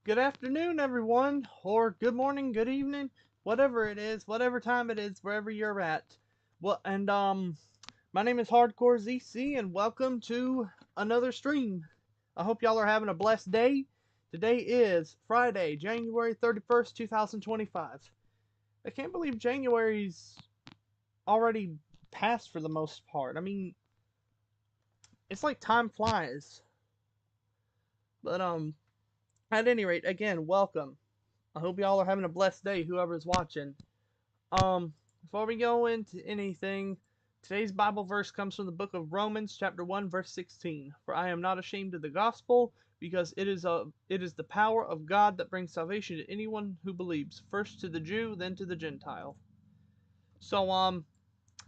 Good afternoon, everyone, or good morning, good evening, whatever it is, whatever time it is, wherever you're at. My name is Hardcore ZC, and welcome to another stream. I hope y'all are having a blessed day. Today is Friday, January 31st, 2025. I can't believe January's already passed for the most part. I mean, it's like time flies. But at any rate, again, welcome. I hope y'all are having a blessed day, whoever's watching. Before we go into anything, today's Bible verse comes from the book of Romans, chapter 1, verse 16. For I am not ashamed of the gospel, because it is the power of God that brings salvation to anyone who believes, first to the Jew, then to the Gentile. So, at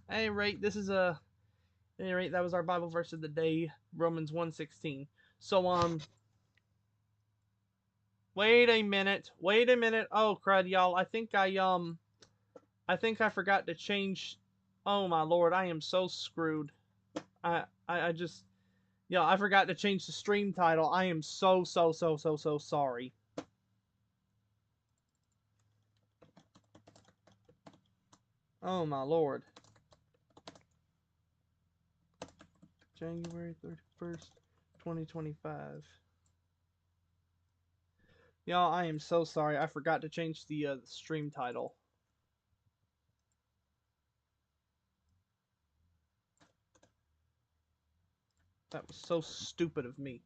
any rate, that was our Bible verse of the day, Romans 1:16. So, wait a minute. Oh, crud, y'all. I think I forgot to change. Oh my lord, I am so screwed. I just, I forgot to change the stream title. I am so sorry. Oh my lord. January 31st, 2025. Y'all, I am so sorry. I forgot to change the stream title. That was so stupid of me.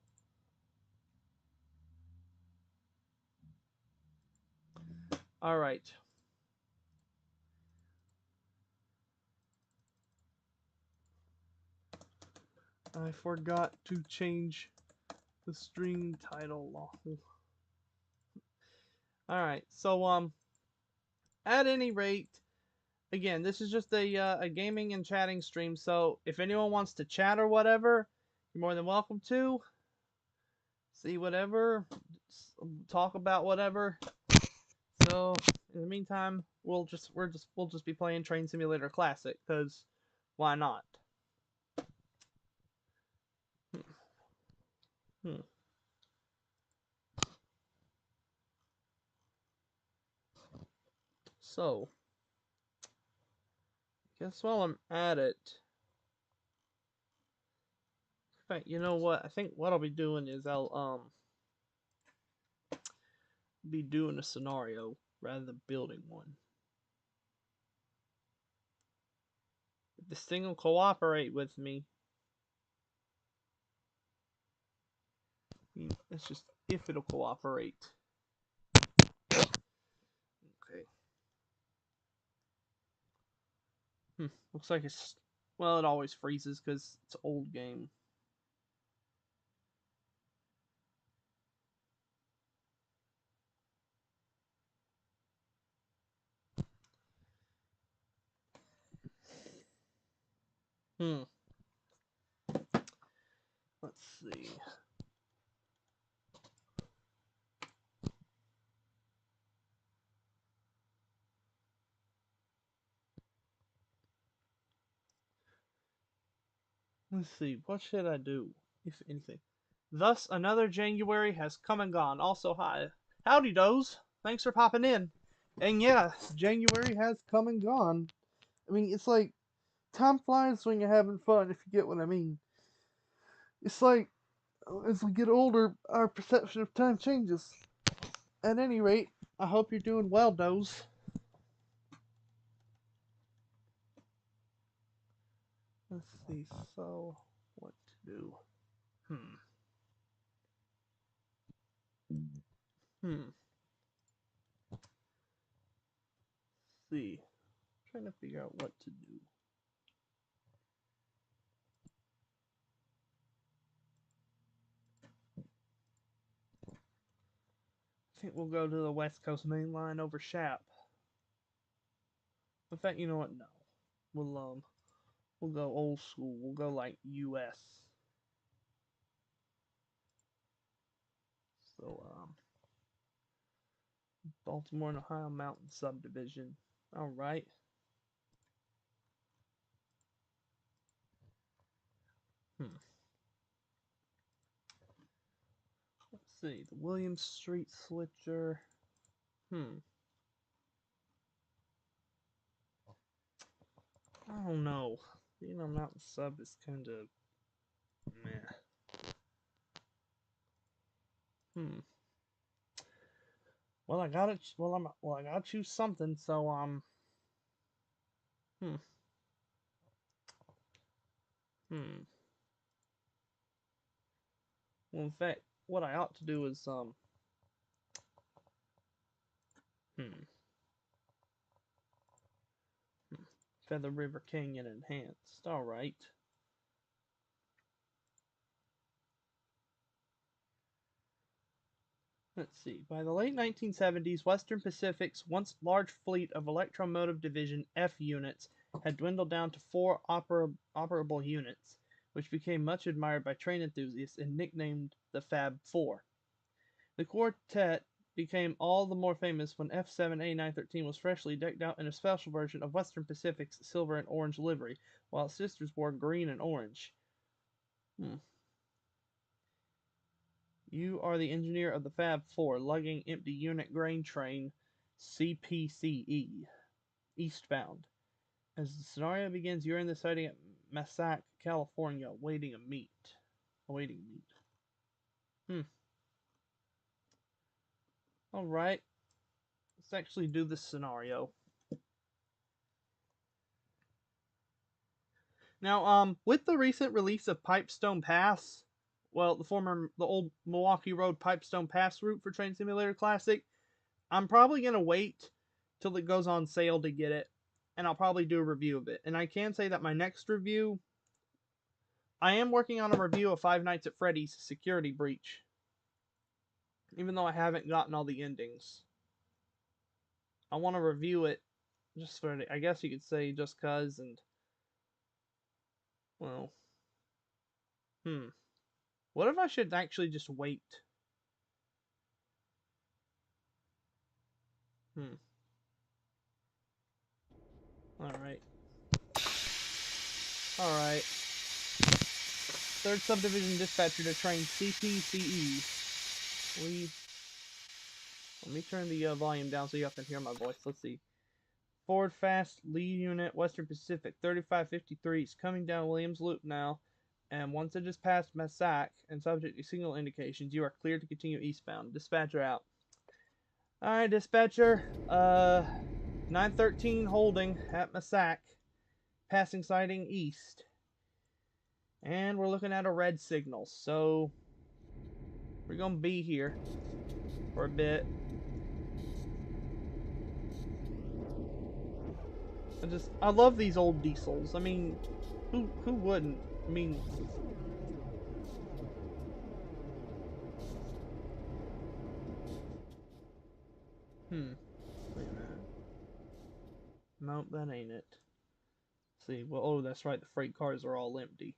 Alright. I forgot to change the stream title. Alright, so, at any rate, again, this is just a gaming and chatting stream, so if anyone wants to chat or whatever, you're more than welcome to. See whatever, talk about whatever. So in the meantime, we'll just be playing Train Simulator Classic, cause why not? Hmm. So, guess while I'm at it, in fact, you know what? I think what I'll be doing is I'll be doing a scenario rather than building one. If this thing will cooperate with me. It's just if it'll cooperate. Okay. Looks like it's, well, it always freezes because it's an old game. Let's see. Let's see. What should I do, if anything? Thus, another January has come and gone. Also, hi. Howdy, does. Thanks for popping in. And yeah, January has come and gone. I mean, it's like, time flies when you're having fun, if you get what I mean. It's like, as we get older, our perception of time changes. At any rate, I hope you're doing well, Doze. Let's see, so, what to do? Hmm. See. I'm trying to figure out what to do. I think we'll go to the West Coast main line over Shap. In fact, you know what? No. We'll go old school. We'll go like US. So, Baltimore and Ohio Mountain Subdivision. Alright. Let's see, the Williams Street Switcher. I don't know. Being on Mountain Sub is kind of meh. Well, I gotta. I gotta choose something. So Hmm. Well, in fact, what I ought to do is Hmm. Feather River Canyon Enhanced. All right. Let's see. By the late 1970s, Western Pacific's once large fleet of Electromotive Division F units had dwindled down to 4 operable units, which became much admired by train enthusiasts and nicknamed the Fab Four. The quartet became all the more famous when F7A913 was freshly decked out in a special version of Western Pacific's silver and orange livery, while its sisters wore green and orange. You are the engineer of the Fab Four, lugging empty unit grain train CPCE, eastbound. As the scenario begins, you're in the sighting at Massac, California, awaiting meat. Alright. Let's actually do this scenario. Now, with the recent release of Pipestone Pass, well, the old Milwaukee Road Pipestone Pass route for Train Simulator Classic, I'm probably going to wait till it goes on sale to get it, and I'll probably do a review of it. And I can say that my next review, I am working on a review of Five Nights at Freddy's Security Breach, even though I haven't gotten all the endings. I want to review it just for, I guess you could say, just cause, and, well, what if I should actually just wait? Alright. Alright. 3rd Subdivision Dispatcher to train CPCE. Let me turn the volume down so you can hear my voice. Let's see. Forward fast, lead unit, Western Pacific, 3553 is coming down Williams Loop now. And once it is past Massac and subject to signal indications, you are cleared to continue eastbound. Dispatcher out. Alright, dispatcher. 913 holding at Massac. Passing sighting east. And we're looking at a red signal. So we're going to be here for a bit. I love these old diesels. I mean, who wouldn't? I mean, wait a minute. Nope, that ain't it. Let's see, well, oh, that's right. The freight cars are all empty.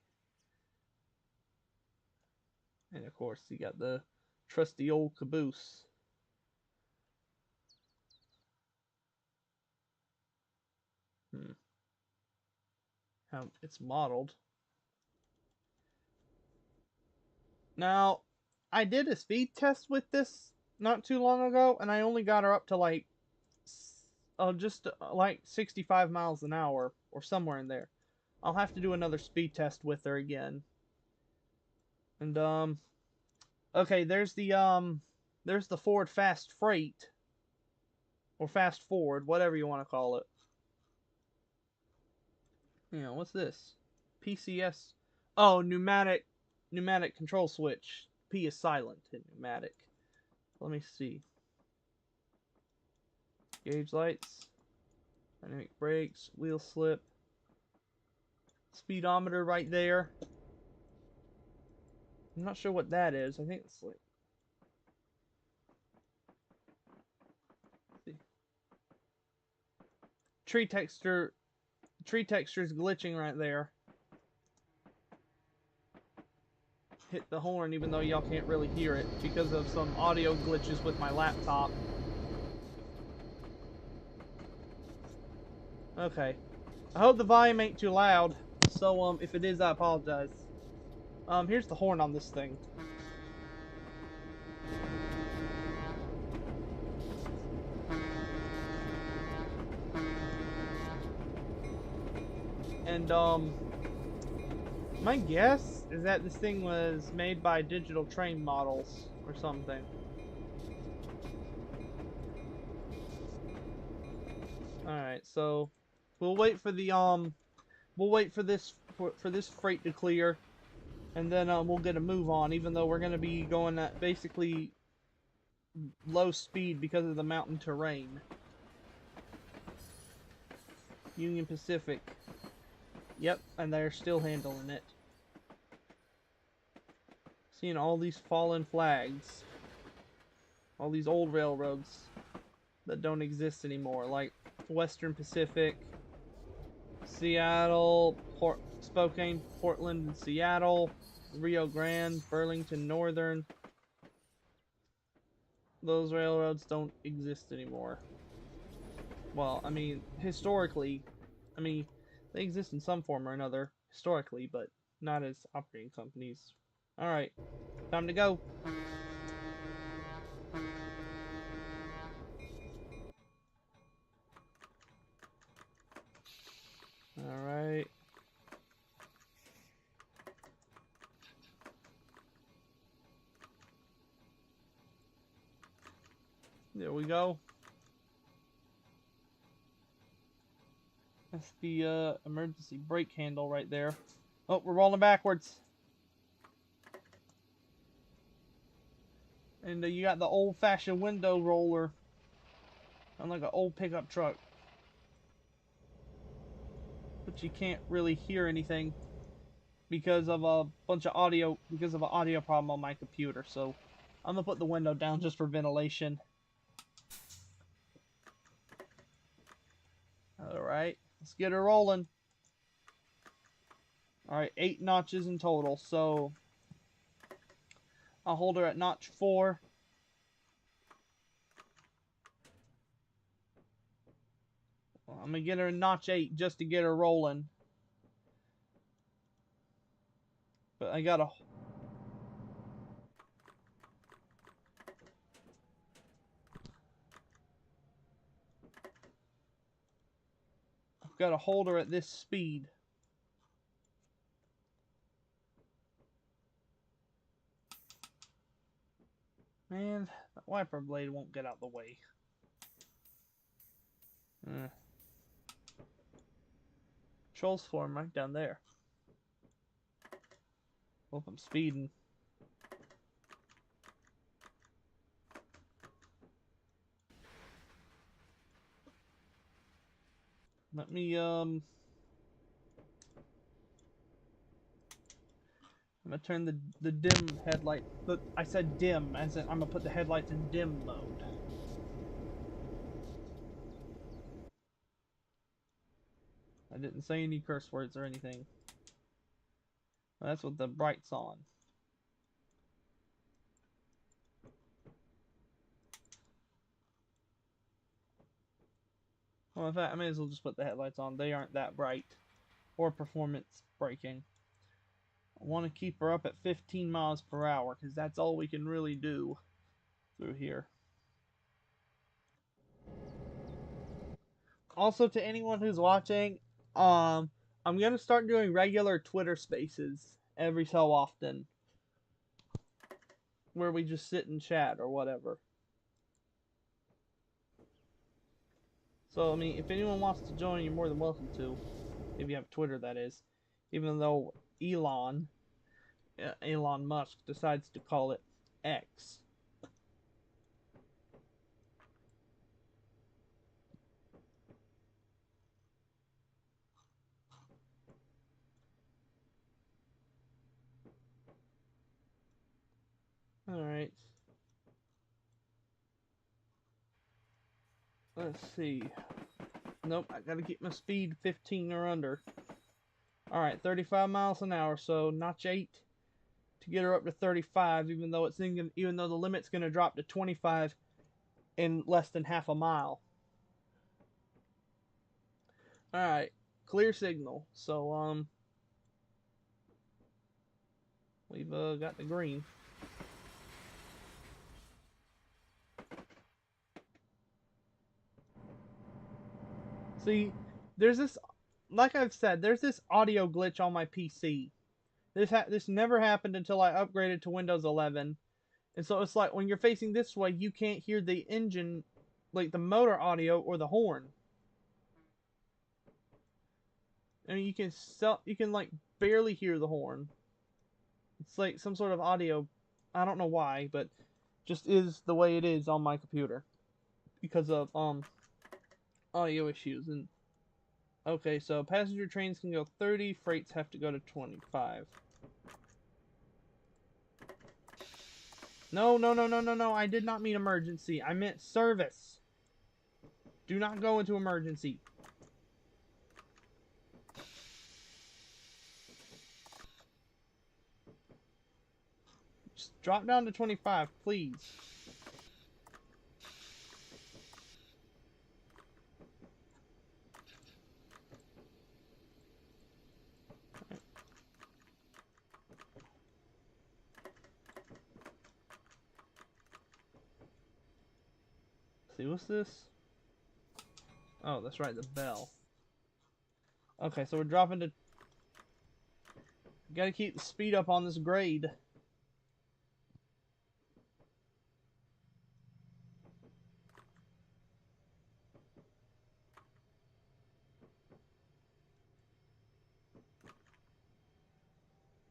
And of course, you got the trusty old caboose. How it's modeled. Now, I did a speed test with this not too long ago, and I only got her up to like just like 65 miles an hour or somewhere in there. I'll have to do another speed test with her again. And okay, there's the Ford Fast Freight or Fast Forward, whatever you want to call it. You know, what's this? PCS. Oh, pneumatic control switch. P is silent in pneumatic. Let me see. Gauge lights, dynamic brakes, wheel slip, speedometer right there. I'm not sure what that is. I think it's like, see. Tree texture is glitching right there. Hit the horn even though y'all can't really hear it because of some audio glitches with my laptop. Okay. I hope the volume ain't too loud. So, if it is, I apologize. Here's the horn on this thing. And my guess is that this thing was made by digital train models or something. Alright, so we'll wait for the we'll wait for this freight to clear, and then we'll get a move on, even though we're gonna be going at basically low speed because of the mountain terrain. Union Pacific. Yep, and they're still handling it. Seeing all these fallen flags. All these old railroads that don't exist anymore, like Western Pacific, Seattle, Spokane, Portland, and Seattle, Rio Grande, Burlington Northern. Those railroads don't exist anymore. Well, I mean, historically, I mean, they exist in some form or another, historically, but not as operating companies. Alright, time to go. Alright. There we go. That's the emergency brake handle right there. Oh, we're rolling backwards. And you got the old-fashioned window roller. On like an old pickup truck. But you can't really hear anything because of a bunch of audio, because of an audio problem on my computer. So I'm gonna put the window down just for ventilation. Alright, let's get her rolling. Alright, 8 notches in total, so I'll hold her at notch 4. Well, I'm gonna get her in notch 8 just to get her rolling. But I gotta... I've gotta hold her at this speed. Man, that wiper blade won't get out the way. Controls form right down there. Hope I'm speeding. Let me, I'm gonna turn the dim headlight. Look, I said dim, as in I'm gonna put the headlights in dim mode. I didn't say any curse words or anything. That's what the bright's on. Well, in fact, I may as well just put the headlights on. They aren't that bright or performance braking. I want to keep her up at 15 miles per hour because that's all we can really do through here. Also, to anyone who's watching, I'm gonna start doing regular Twitter Spaces every so often, where we just sit and chat or whatever. So, I mean, if anyone wants to join, you're more than welcome to. If you have Twitter, that is. Even though Elon Musk decides to call it X. Alright. Let's see. Nope, I gotta keep my speed 15 or under. Alright, 35 miles an hour, so notch 8 to get her up to 35, even though the limit's gonna drop to 25 in less than half a mile. Alright, clear signal. So we've got the green. See, there's this like I've said, there's this audio glitch on my PC. This never happened until I upgraded to Windows 11. And so it's like when you're facing this way, you can't hear the engine, like the motor audio or the horn. I mean, you can like barely hear the horn. It's like some sort of audio. I don't know why, but just is the way it is on my computer because of audio issues. And okay, so passenger trains can go 30, freights have to go to 25. No, no, no, no, no, no. I did not mean emergency. I meant service. Do not go into emergency. Just drop down to 25, please. See, what's this? Oh, that's right, the bell. Okay, so we're dropping to... Gotta keep the speed up on this grade.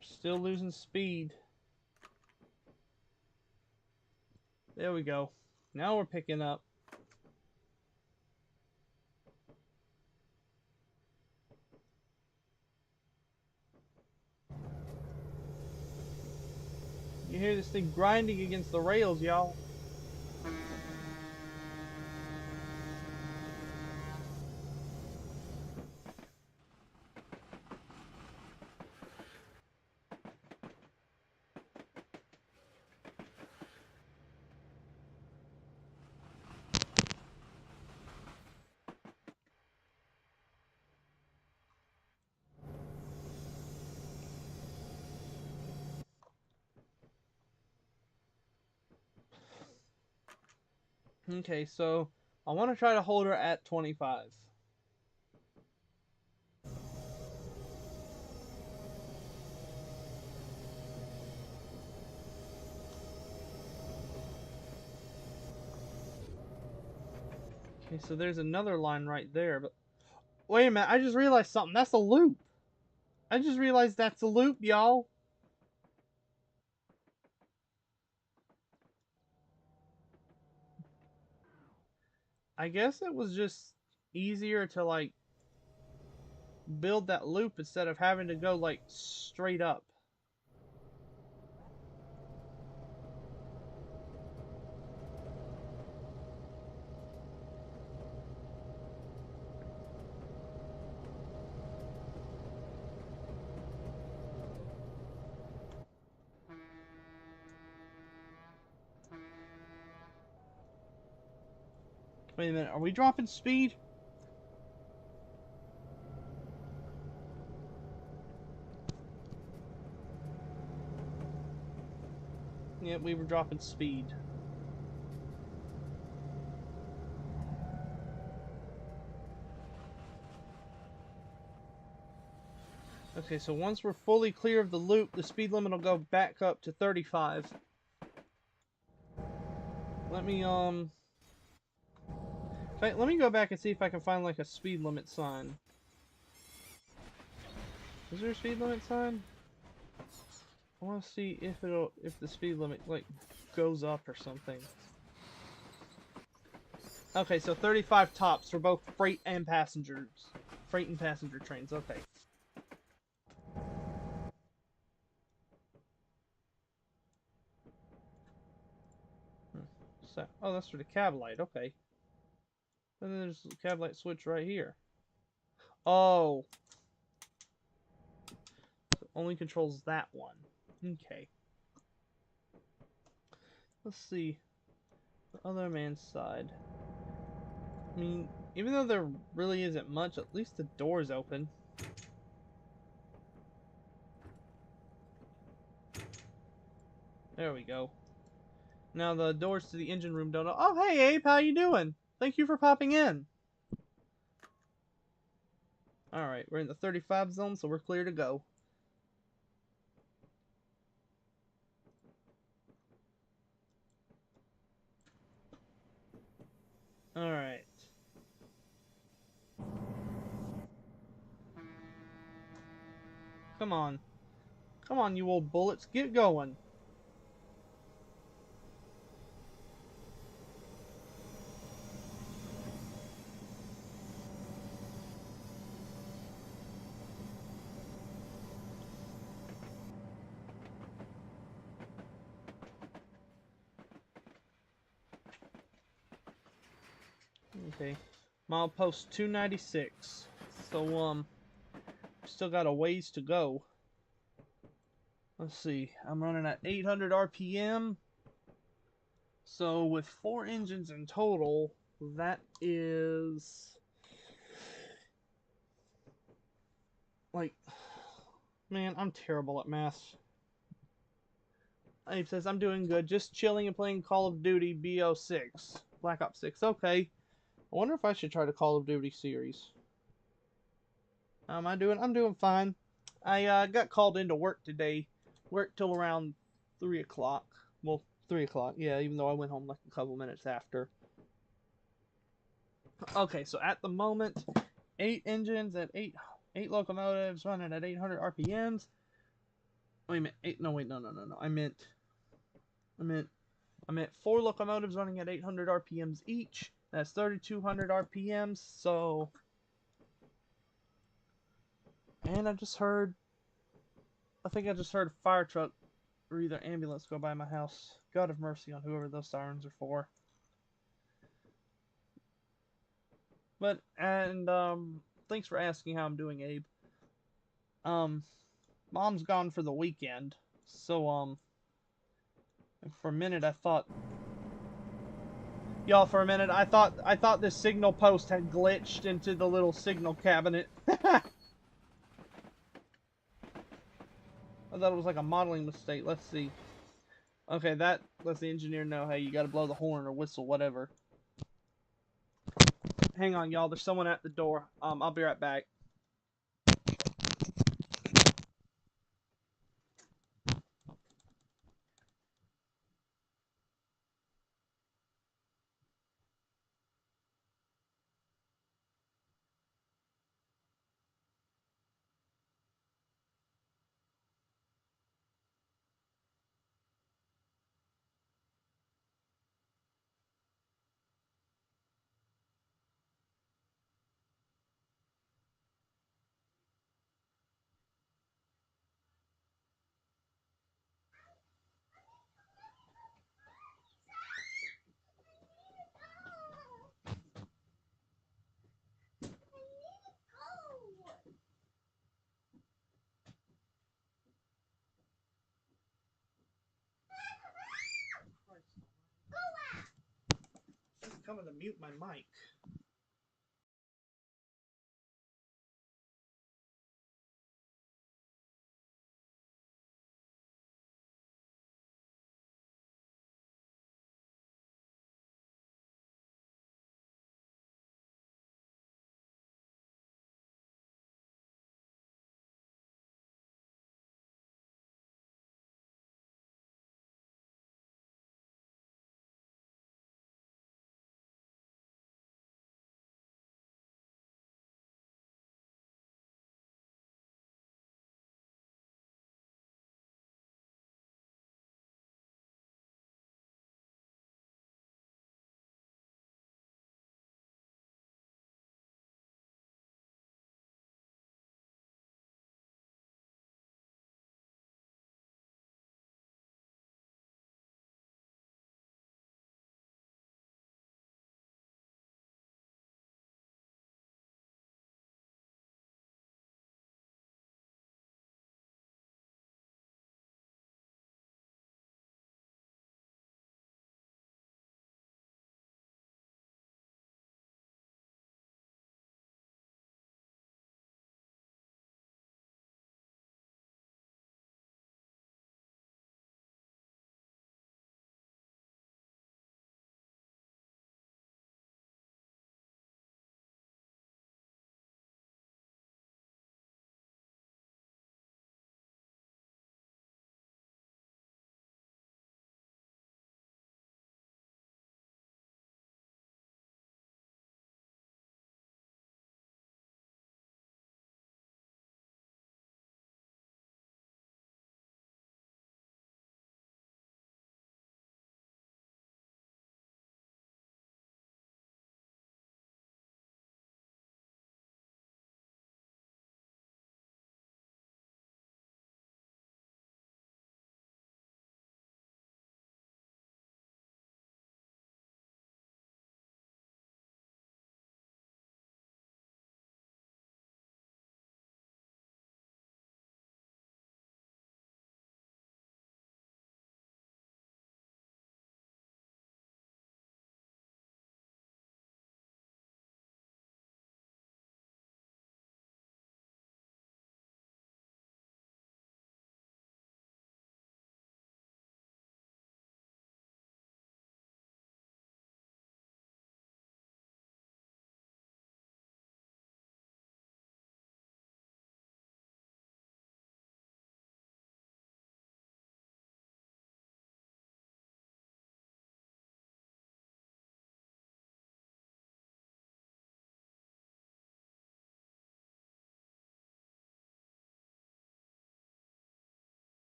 Still losing speed. There we go. Now we're picking up. You hear this thing grinding against the rails, y'all. Okay, so I want to try to hold her at 25. Okay, so there's another line right there, but wait a minute, I just realized something. That's a loop. I just realized that's a loop, y'all. I guess it was just easier to like build that loop instead of having to go like straight up. Wait a minute, are we dropping speed? Yeah, we were dropping speed. Okay, so once we're fully clear of the loop, the speed limit will go back up to 35. Let me, let me go back and see if I can find, like, a speed limit sign. Is there a speed limit sign? I want to see if the speed limit, like, goes up or something. Okay, so 35 tops for both freight and passengers. Freight and passenger trains, okay. So, oh, that's for the cab light, okay. And then there's the cab light switch right here. Oh. So it only controls that one. Okay. Let's see. The other man's side. I mean, even though there really isn't much, at least the door's open. There we go. Now the doors to the engine room don't... Oh, hey, Abe, how you doing? Thank you for popping in. Alright, we're in the 35 zone, so we're clear to go. Alright. Come on. Come on, you old bullets. Get going. Okay. Milepost 296. So, still got a ways to go. Let's see. I'm running at 800 RPM. So, with 4 engines in total, that is... like... Man, I'm terrible at math. He says, I'm doing good. Just chilling and playing Call of Duty BO6. Black Ops 6. Okay. I wonder if I should try the Call of Duty series. How am I doing? I'm doing fine. I got called into work today. Worked till around 3 o'clock. Well, 3 o'clock. Yeah, even though I went home like a couple minutes after. Okay, so at the moment, 8 engines at 8 locomotives running at 800 RPMs. Wait a minute. 8, no, wait, no. I meant 4 locomotives running at 800 RPMs each. That's 3,200 RPMs. So, and I think I just heard a fire truck or either ambulance go by my house. God have mercy on whoever those sirens are for. But, and, thanks for asking how I'm doing, Abe. Mom's gone for the weekend. So, for a minute I thought... Y'all, for a minute, I thought this signal post had glitched into the little signal cabinet. I thought it was like a modeling mistake. Let's see. Okay, that lets the engineer know, hey, you gotta blow the horn or whistle, whatever. Hang on, y'all. There's someone at the door. I'll be right back. She's coming to mute my mic.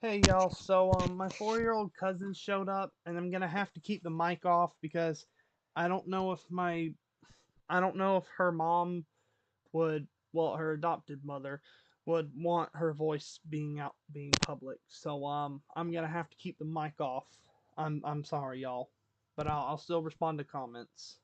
Hey y'all, so my 4-year-old cousin showed up and I'm gonna have to keep the mic off because I don't know if my I don't know if her mom would, well, her adopted mother would want her voice being public. So I'm gonna have to keep the mic off. I'm sorry y'all, but I'll still respond to comments.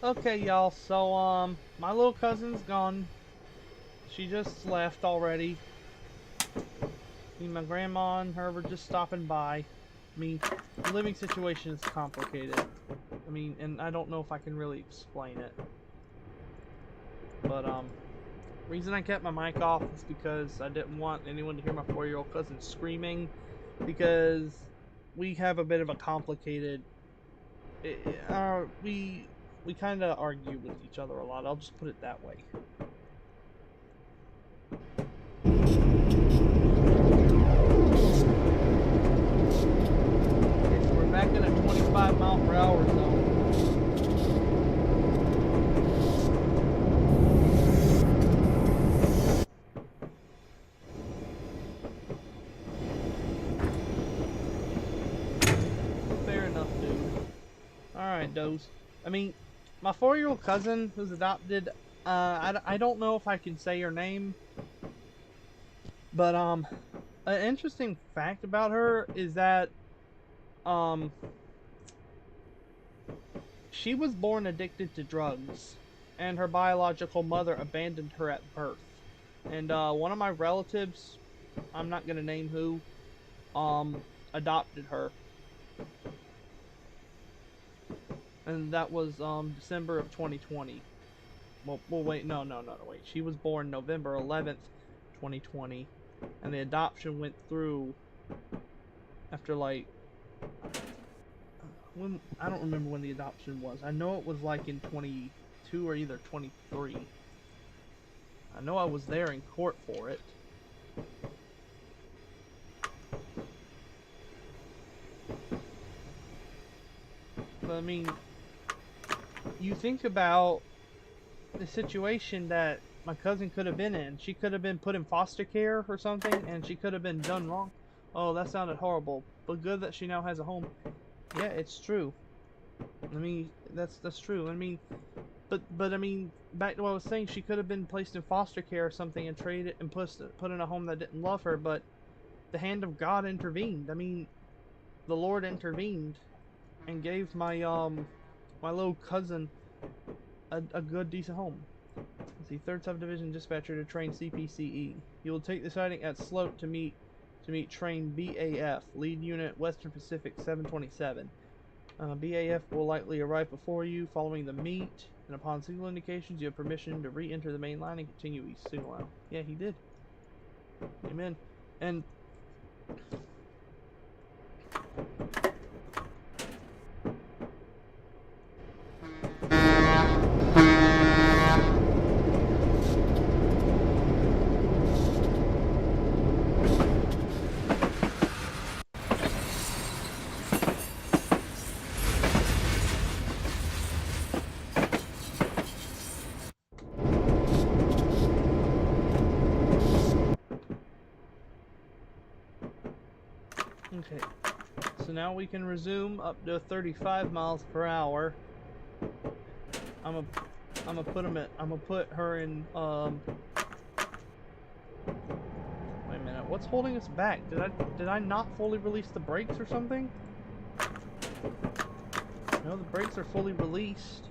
Okay, y'all. So my little cousin's gone. She just left already. Me and my grandma and her were just stopping by. I mean, the living situation is complicated. I mean, and I don't know if I can really explain it. But reason I kept my mic off is because I didn't want anyone to hear my 4-year-old cousin screaming, because we have a bit of a complicated. We kind of argue with each other a lot. I'll just put it that way. Okay, so we're back in a 25-mile-per-hour zone. Fair enough, dude. Alright, Doze. I mean, my 4-year-old cousin who's adopted, I don't know if I can say her name, but, an interesting fact about her is that, she was born addicted to drugs, and her biological mother abandoned her at birth. And one of my relatives, I'm not gonna name who, adopted her, and that was December of 2020. Well, wait, no, wait. She was born November 11th, 2020, and the adoption went through after like when I don't remember when the adoption was. I know it was like in 22 or either 23. I know I was there in court for it. But I mean, you think about the situation that my cousin could have been in. She could have been put in foster care or something, and she could have been done wrong. Oh, that sounded horrible, but good that she now has a home. Yeah, it's true. I mean, that's true. I mean, but I mean, back to what I was saying, she could have been placed in foster care or something and traded and put in a home that didn't love her, but the hand of God intervened. I mean, the Lord intervened and gave my my little cousin a good decent home. Let's see, 3rd Subdivision Dispatcher to train CPCE. You will take the sighting at Sloat to meet train BAF, lead unit Western Pacific 727. BAF will likely arrive before you following the meet, and upon signal indications you have permission to re-enter the main line and continue east signal out. Yeah, he did. Amen. And okay, so now we can resume up to 35 miles per hour. I'm gonna put her in wait a minute, what's holding us back? Did I not fully release the brakes or something? No, the brakes are fully released.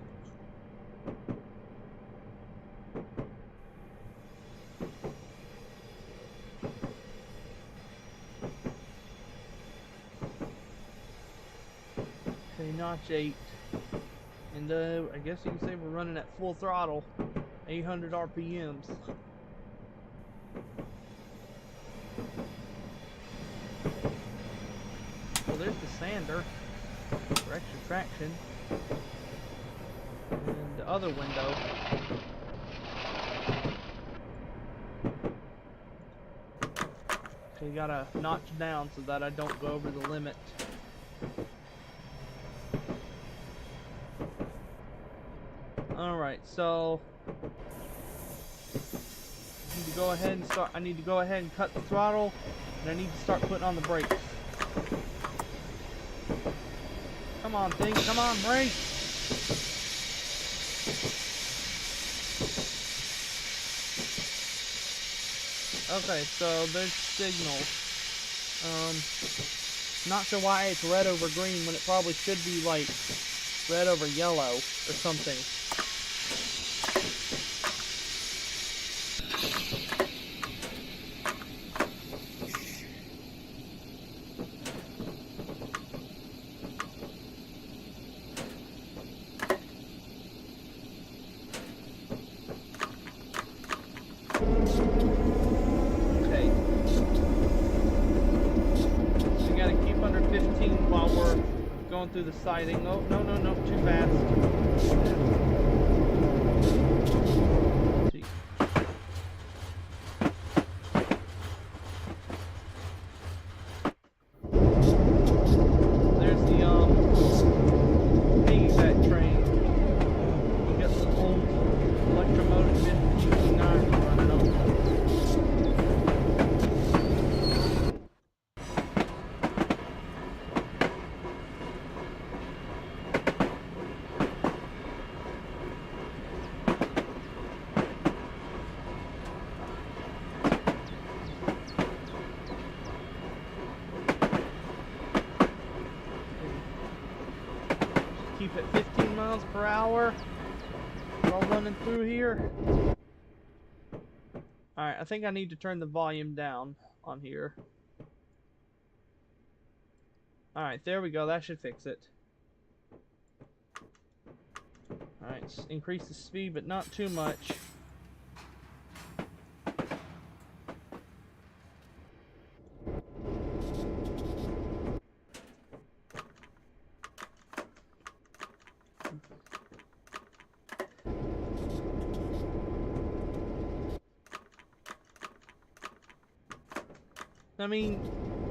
Okay, notch 8. And I guess you can say we're running at full throttle, 800 RPMs. Well, there's the sander for extra traction. And the other window. So you gotta notch down so that I don't go over the limit. Alright, so I need to go ahead and cut the throttle, and I need to start putting on the brakes. Come on, thing, come on, brake! Okay, so there's signals. Not sure why it's red over green when it probably should be like red over yellow or something. Okay. So you gotta keep under 15 while we're going through the siding. Oh, no, too fast. See. There's the piggyback train. You got the old electromotive 59 running up. Keep it 15 miles miles per hour. We're all running through here. Alright, I think I need to turn the volume down on here. Alright, there we go. That should fix it. Alright, increase the speed, but not too much. I mean,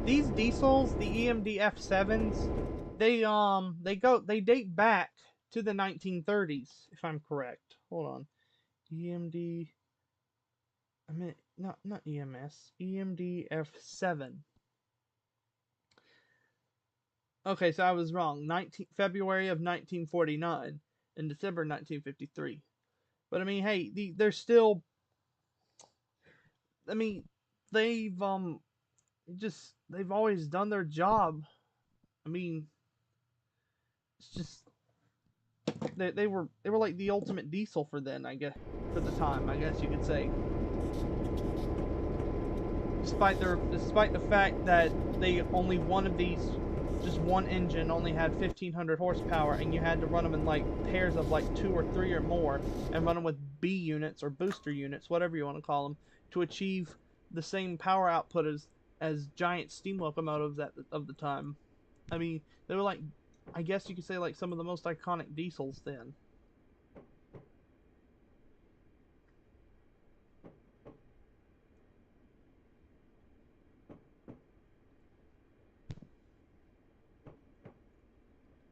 these diesels, the EMD F7s, they date back to the 1930s, if I'm correct. Hold on. EMD, I mean, not EMS, EMD F7. Okay, so I was wrong. February of 1949 and December 1953. But I mean, hey, they're still. I mean, they've they've always done their job. I mean, it's just they were like the ultimate diesel for then, I guess, for the time, I guess you could say. Despite the fact that they only one of these, just one engine only had 1,500 horsepower, and you had to run them in like pairs of like 2 or 3 or more, and run them with B units or booster units, whatever you want to call them, to achieve the same power output as giant steam locomotives of the time. I mean, they were like, I guess you could say, like some of the most iconic diesels then.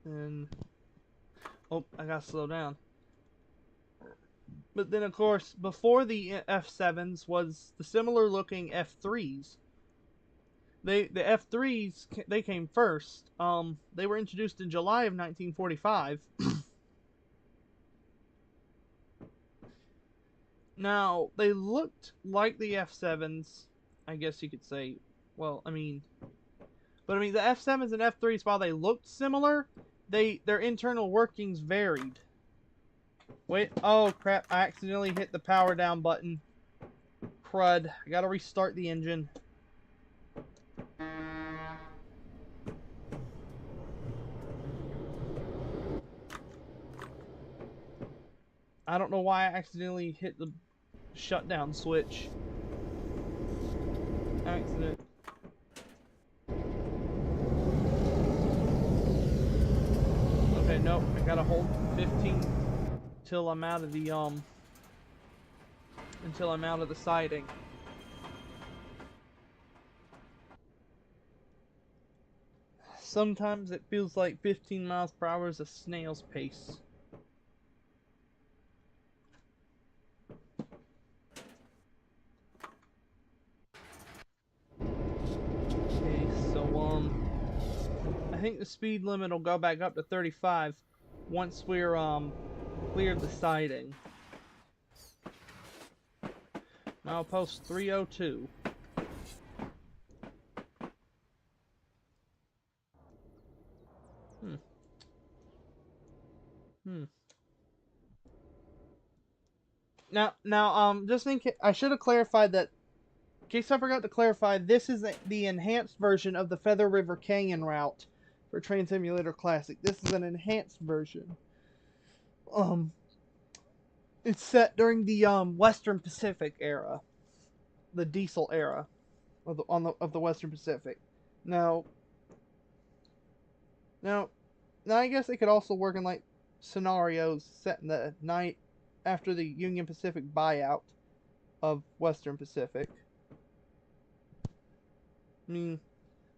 And oh, I gotta slow down. But then, of course, before the F7s was the similar looking F3s. The F3s, they came first. They were introduced in July of 1945. Now, they looked like the F7s, I guess you could say. Well, I mean, but I mean the F7s and F3s, while they looked similar, their internal workings varied. Wait, oh crap, I accidentally hit the power down button. Crud, I gotta restart the engine. I don't know why I accidentally hit the shutdown switch. Accident. Okay, nope, I gotta hold 15 till I'm out of the until I'm out of the siding. Sometimes it feels like 15 miles per hour is a snail's pace. Okay, so I think the speed limit will go back up to 35 once we're cleared the siding. Milepost 302. Now, just in case, I should have clarified that. In case I forgot to clarify, this is the enhanced version of the Feather River Canyon route for Train Simulator Classic. This is an enhanced version. It's set during the Western Pacific era, the diesel era of the Western Pacific. Now, I guess it could also work in like scenarios set in the night after the Union Pacific buyout of Western Pacific. I mean,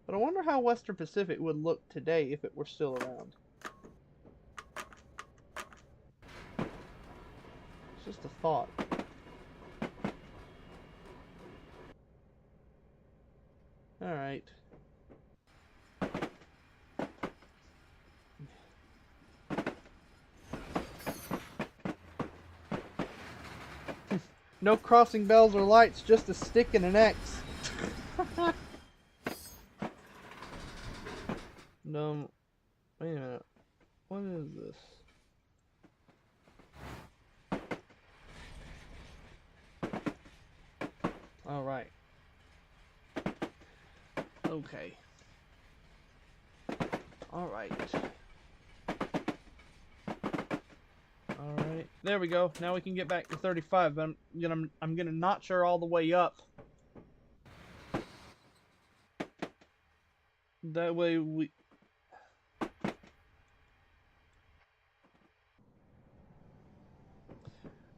but I wonder how Western Pacific would look today if it were still around. It's just a thought. Alright. No crossing bells or lights, just a stick and an X. No, wait a minute. What is this? Alright. Okay. Alright. Alright. There we go. Now we can get back to 35, but I'm gonna notch her all the way up. That way we...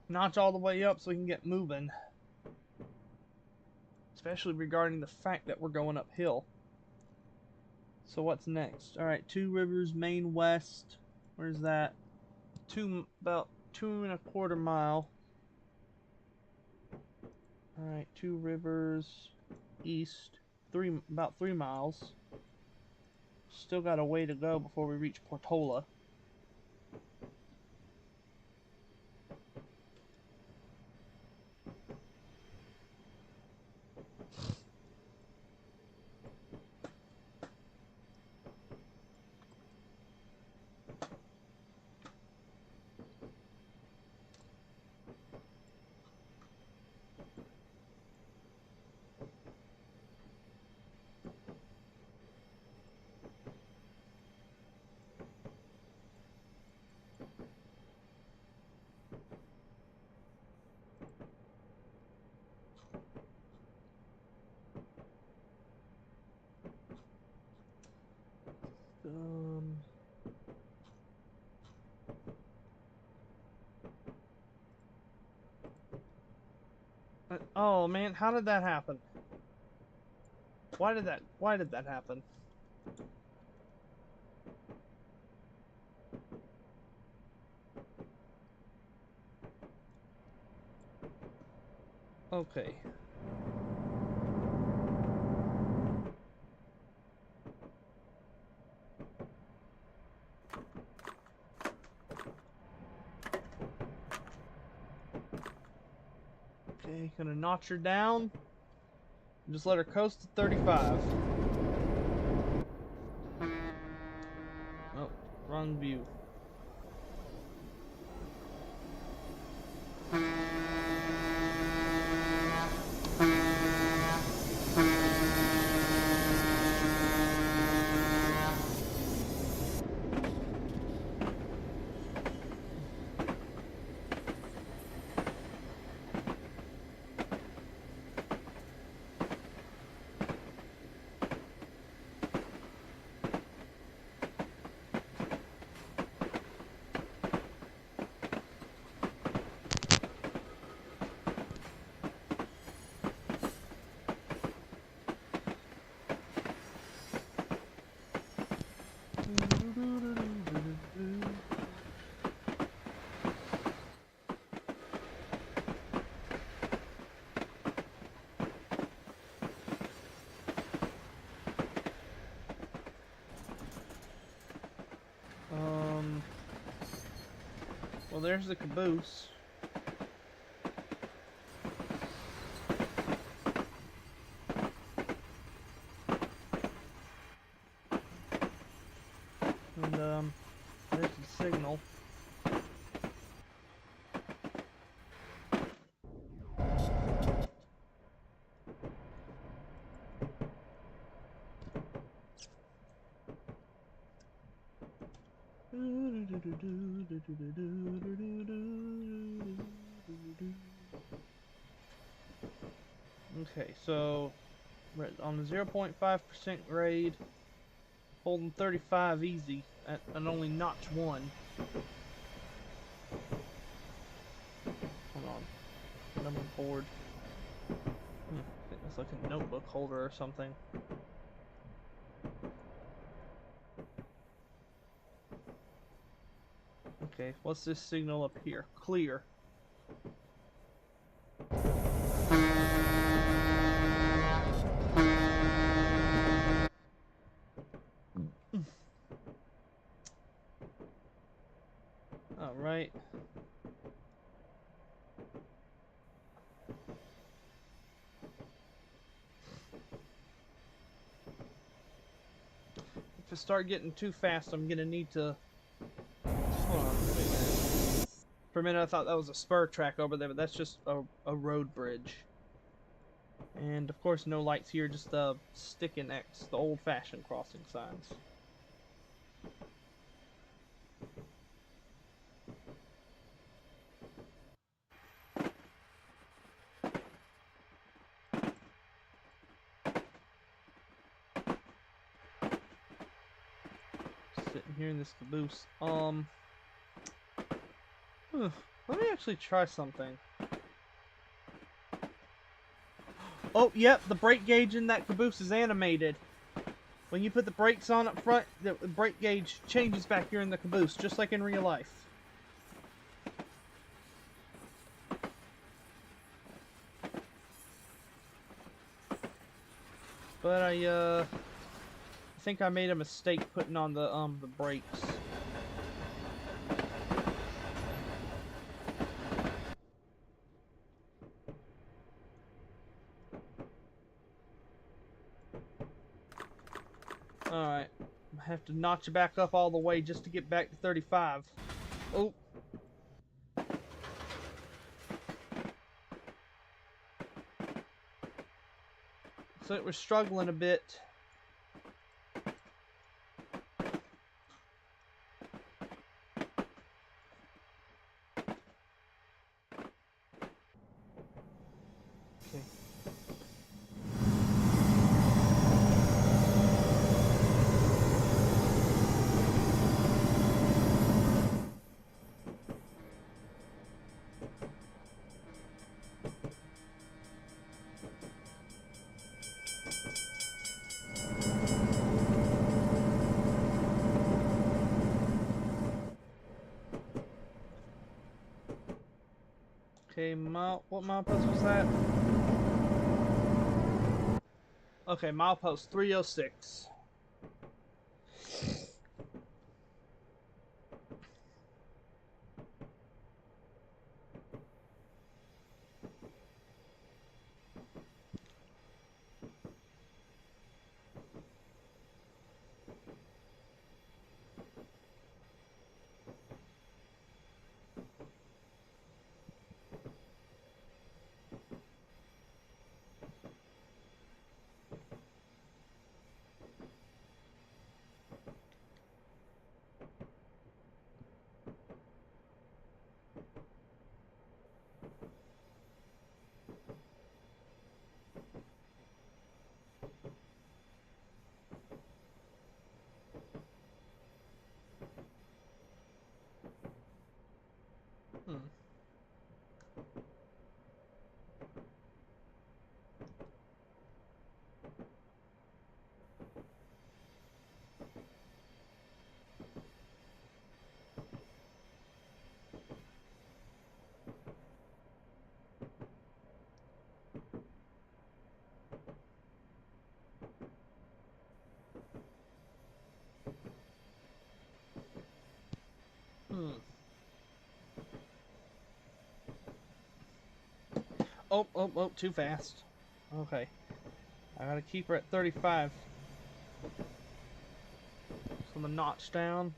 Notch all the way up so we can get moving. Especially regarding the fact that we're going uphill. So what's next? Alright, Two Rivers, Main West. Where's that? About 2.25 miles. Alright, Two Rivers, East. About 3 miles. Still got a way to go before we reach Portola. Oh man, how did that happen? Why did that happen? Okay. Okay, gonna notch her down. Just let her coast to 35. Oh, wrong view. Well, there's the caboose. And, there's the signal. Okay, so we're on the 0.5% grade, holding 35 easy at only notch 1. Hold on, number board. I think that's like a notebook holder or something. Okay, what's this signal up here? Clear. Alright. If I start getting too fast, I'm gonna need to... Hold on, wait a minute. For a minute I thought that was a spur track over there, but that's just a road bridge. And of course, no lights here, just the stick and X, the old-fashioned crossing signs. Sitting here in this caboose. Let me actually try something. Oh, yep, the brake gauge in that caboose is animated. When you put the brakes on up front, the brake gauge changes back here in the caboose, just like in real life. But I think I made a mistake putting on the brakes. Alright. I have to notch it back up all the way just to get back to 35. Oh. So it was struggling a bit. Okay. Okay, what milepost was that? Okay, milepost 306. Hmm. Hmm. Oh, too fast. Okay. I gotta keep her at 35. So I'm gonna notch down.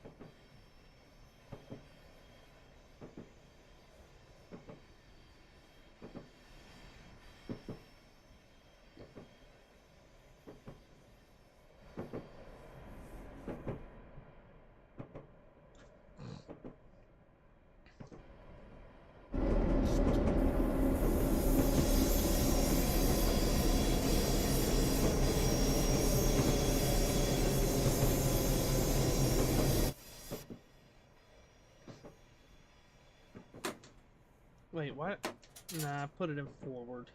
Wait, what? Nah, put it in forward.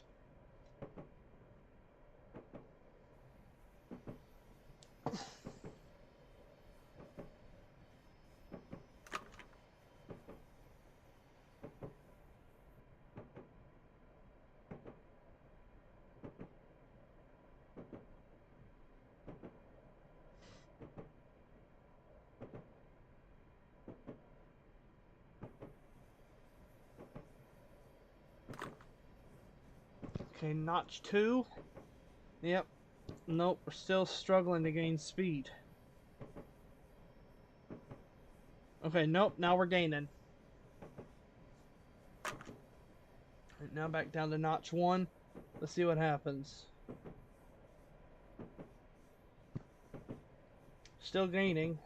Okay, notch 2. Yep. Nope, we're still struggling to gain speed. Okay, nope, now we're gaining. Right, now back down to notch 1. Let's see what happens. Still gaining.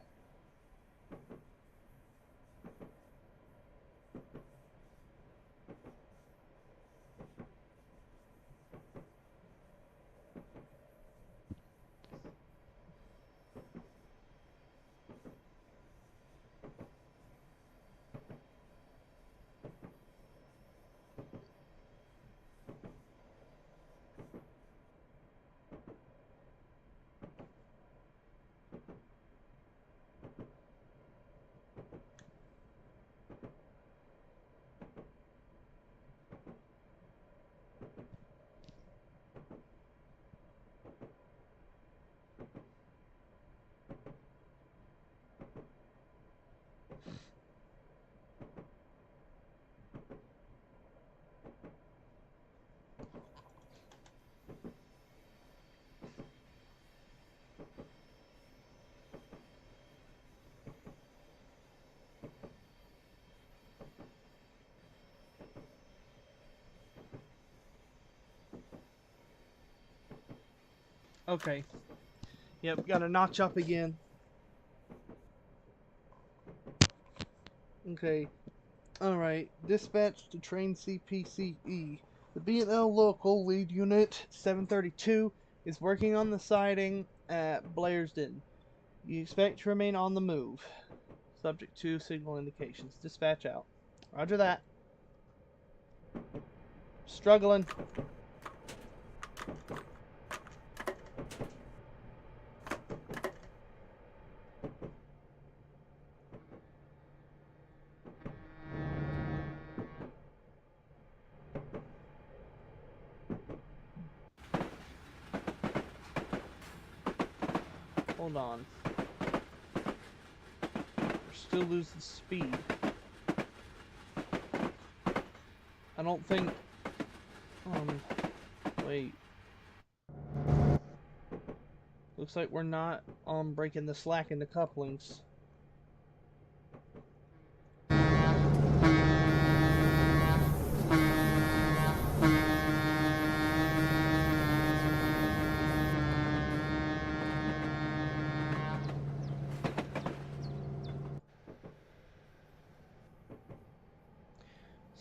Okay. Yep, got a notch up again. Okay. Alright. Dispatch to train CPCE. The B&L local lead unit 732 is working on the siding at Blairsden. You expect to remain on the move. Subject to signal indications. Dispatch out. Roger that. Struggling. Hold on. We're still losing speed. I don't think... wait. Looks like we're not breaking the slack in the couplings.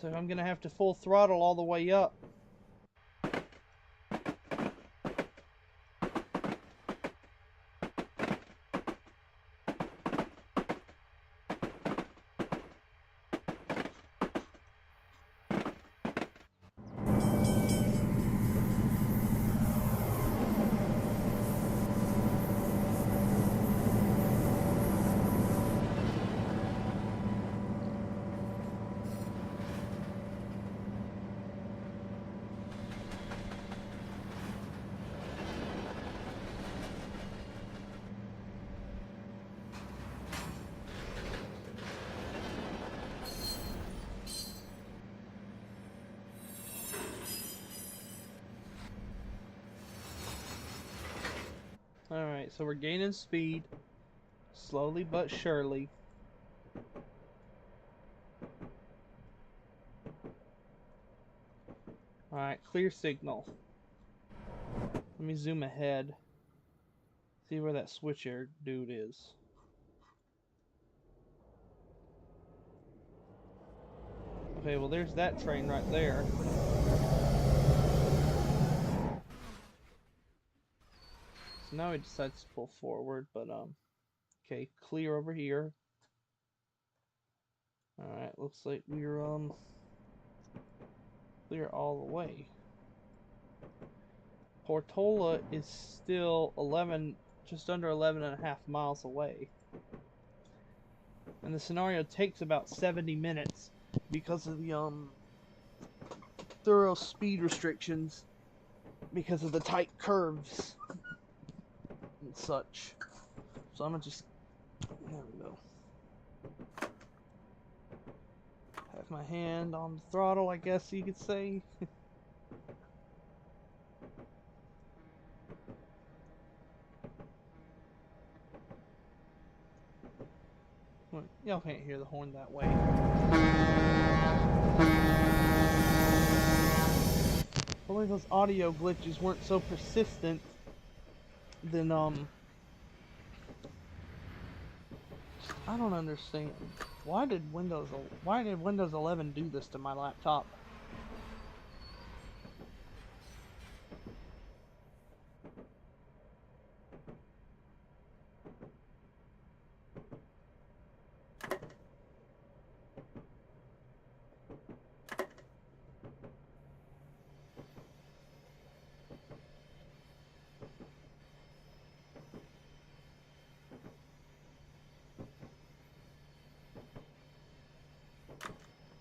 So I'm gonna have to full throttle all the way up. Alright, so we're gaining speed, slowly but surely. Alright, clear signal. Let me zoom ahead. See where that switcher dude is. Okay, well there's that train right there. So now he decides to pull forward, but okay, clear over here. Alright, looks like we're clear all the way. Portola is still 11, just under 11.5 miles away. And the scenario takes about 70 minutes because of the thorough speed restrictions, because of the tight curves and such. So I'm gonna just, there we go. Have my hand on the throttle, I guess you could say. Y'all can't hear the horn that way. like those audio glitches weren't so persistent, then I don't understand. Why did Windows 11 do this to my laptop?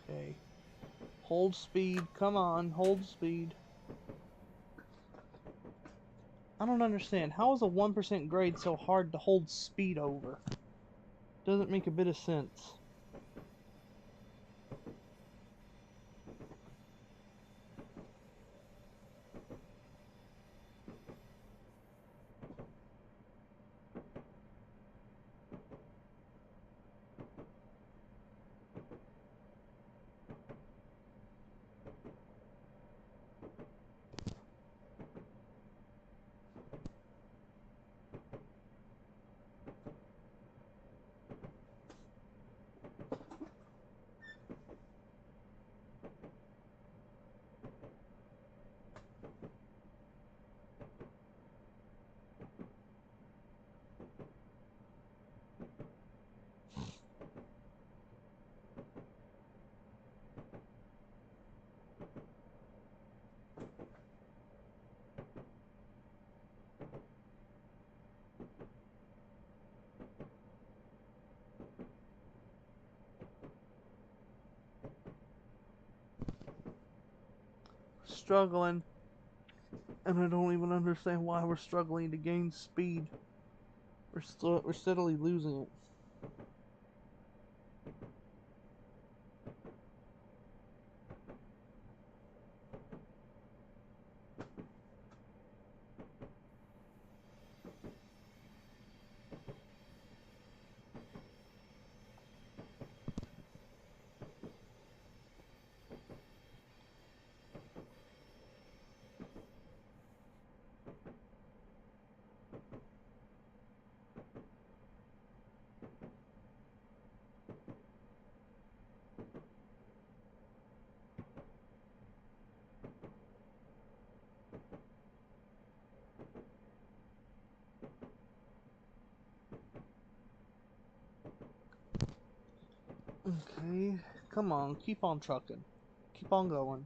Okay. Hold speed. Come on, hold speed. I don't understand. How is a 1% grade so hard to hold speed over? Doesn't make a bit of sense. Struggling, and I don't even understand why we're struggling to gain speed. We're steadily losing it. Okay, come on, keep on trucking. Keep on going.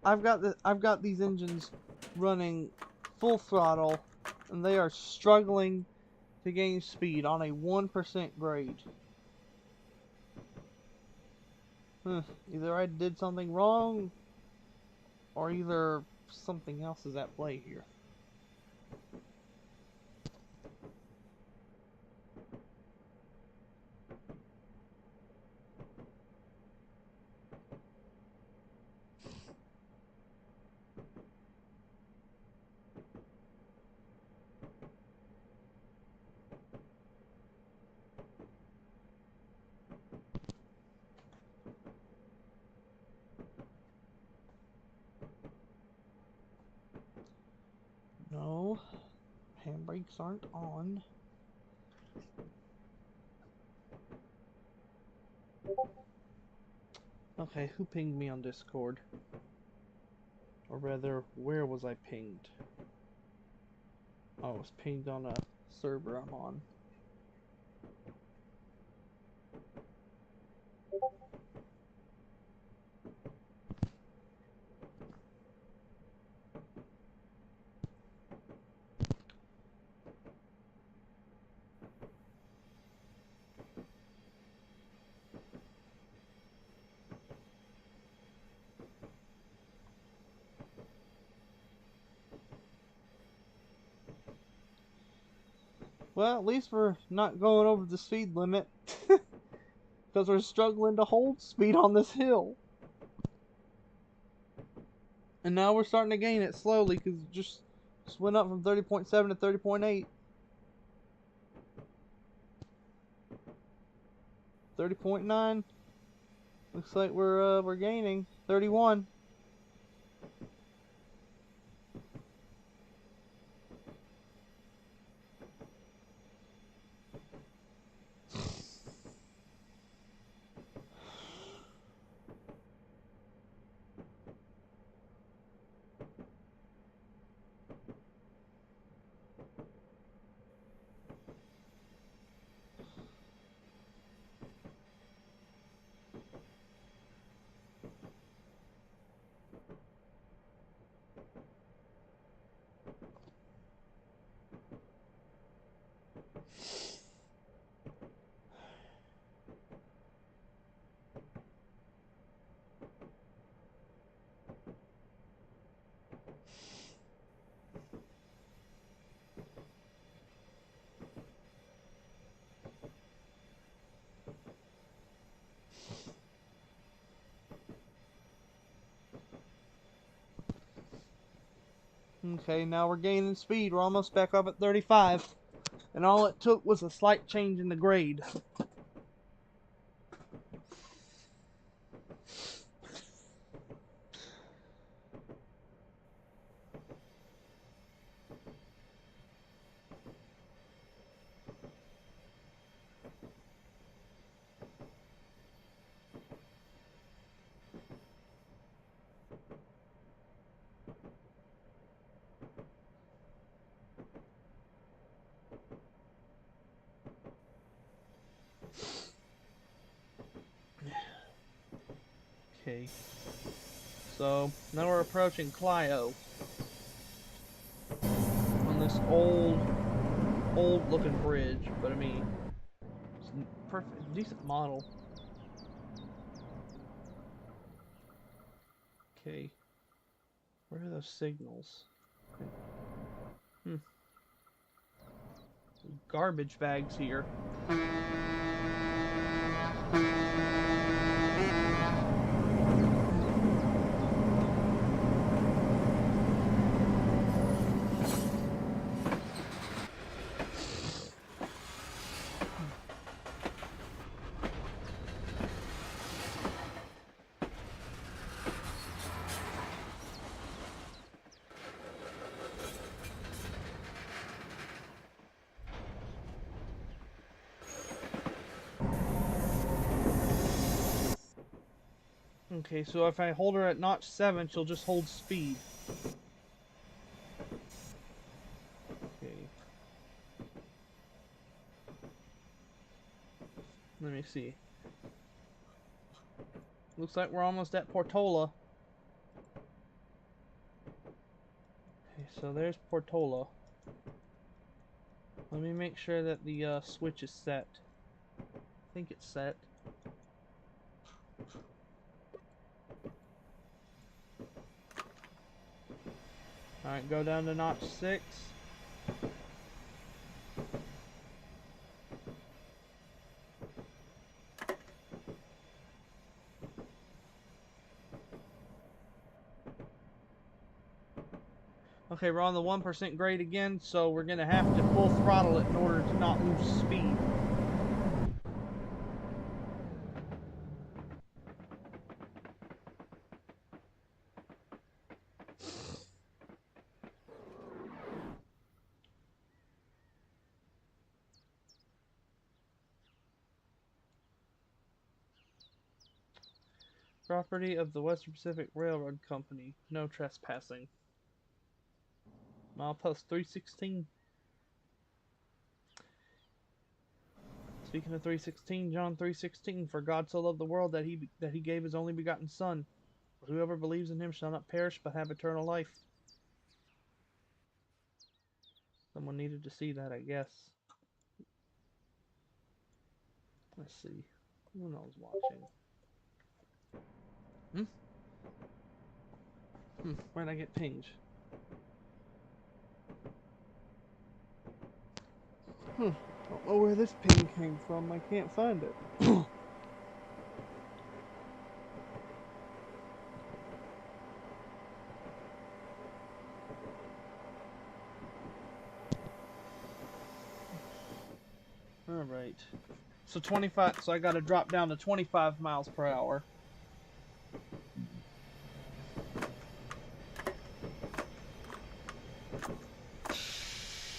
I've got these engines running full throttle, and they are struggling to gain speed on a 1% grade. Either I did something wrong, or either something else is at play here. No, handbrakes aren't on. Okay, who pinged me on Discord? Or rather, where was I pinged? Oh, I was pinged on a server I'm on. Well, at least we're not going over the speed limit. Because we're struggling to hold speed on this hill. And now we're starting to gain it slowly because it just went up from 30.7 to 30.8. 30.9. Looks like we're gaining. 31. Okay, now we're gaining speed. We're almost back up at 35. And all it took was a slight change in the grade. Okay. So, now we're approaching Clio. On this old looking bridge. But I mean, it's a perfect, decent model. Okay. Where are those signals? Garbage bags here. Okay, so if I hold her at notch 7, she'll just hold speed. Okay. Let me see. Looks like we're almost at Portola. Okay, so there's Portola. Let me make sure that the switch is set. I think it's set. Alright, go down to notch 6. Okay, we're on the 1% grade again, so we're going to have to full throttle it in order to not lose speed. Property of the Western Pacific Railroad Company. No trespassing. Milepost 316. Speaking of 316, John 3:16, for God so loved the world that he gave his only begotten Son. Whoever believes in him shall not perish but have eternal life. Someone needed to see that, I guess. Let's see. Who knows watching? Where'd I get pinged? Don't know where this pin came from. I can't find it. Alright. So 25, so I gotta drop down to 25 miles per hour.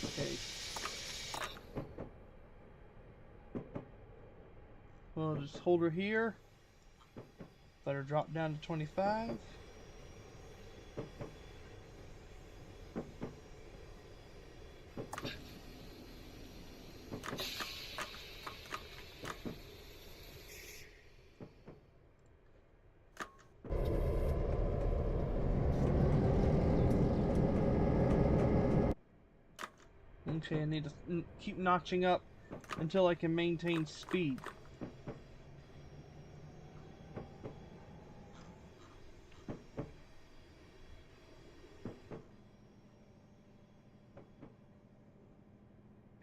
Okay. We'll just hold her here. Let her drop down to 25. Okay, I need to keep notching up until I can maintain speed.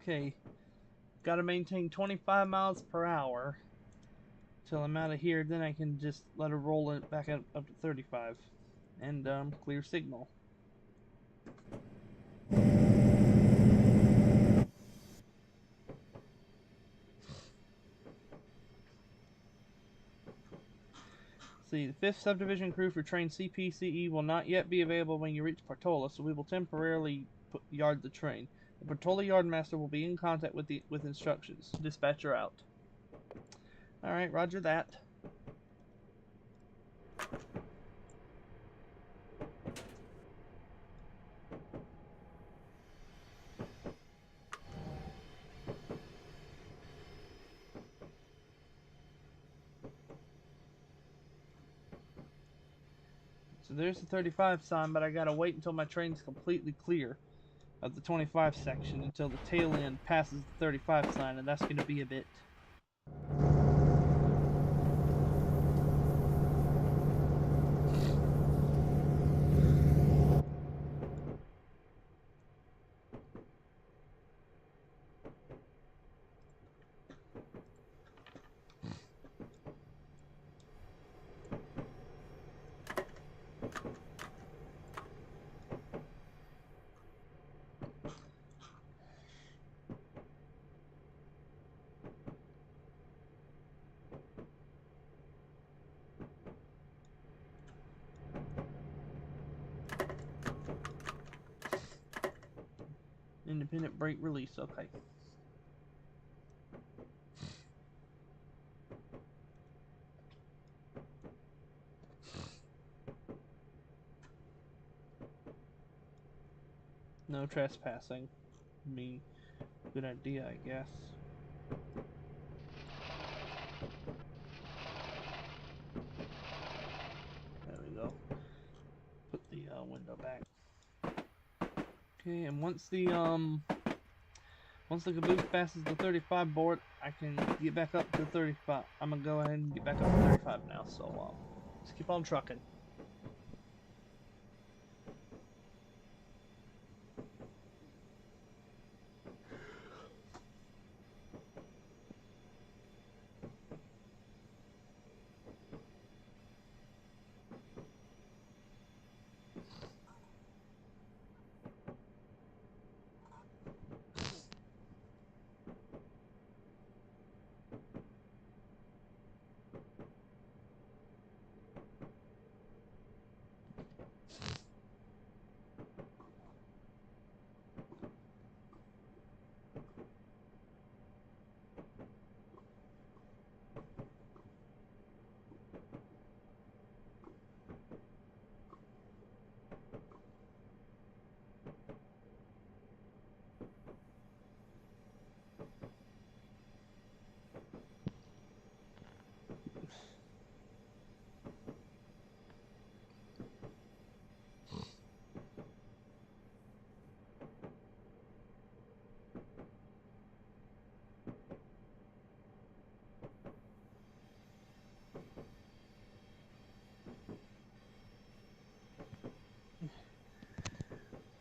Okay, gotta maintain 25 miles per hour till I'm out of here. Then I can just let her roll it back up to 35 and clear signal. See, the 5th subdivision crew for train CPCE will not yet be available when you reach Portola, so we will temporarily yard the train. The Portola yardmaster will be in contact with instructions. Dispatcher out. Alright, roger that. So there's the 35 sign, but I gotta wait until my train's completely clear of the 25 section until the tail end passes the 35 sign, and that's gonna be a bit. Independent brake release, okay. No trespassing. I mean, good idea, I guess. There we go. Put the window back. Okay, and once the caboose passes the 35 board, I can get back up to 35. I'm gonna go ahead and get back up to 35 now. So just keep on trucking.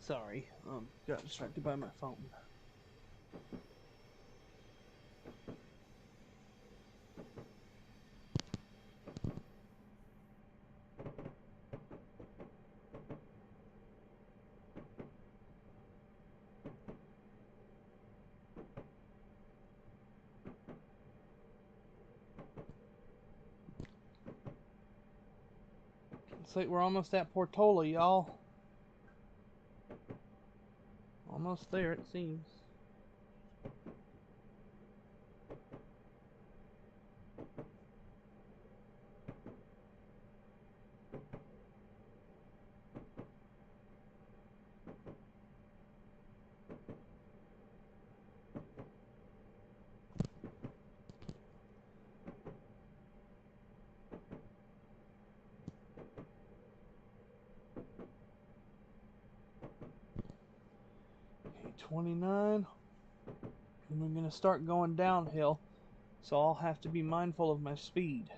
Sorry, got distracted by my phone. Looks like we're almost at Portola, y'all. Almost there, it seems. Okay, 29. And we're going to start going downhill, so I'll have to be mindful of my speed.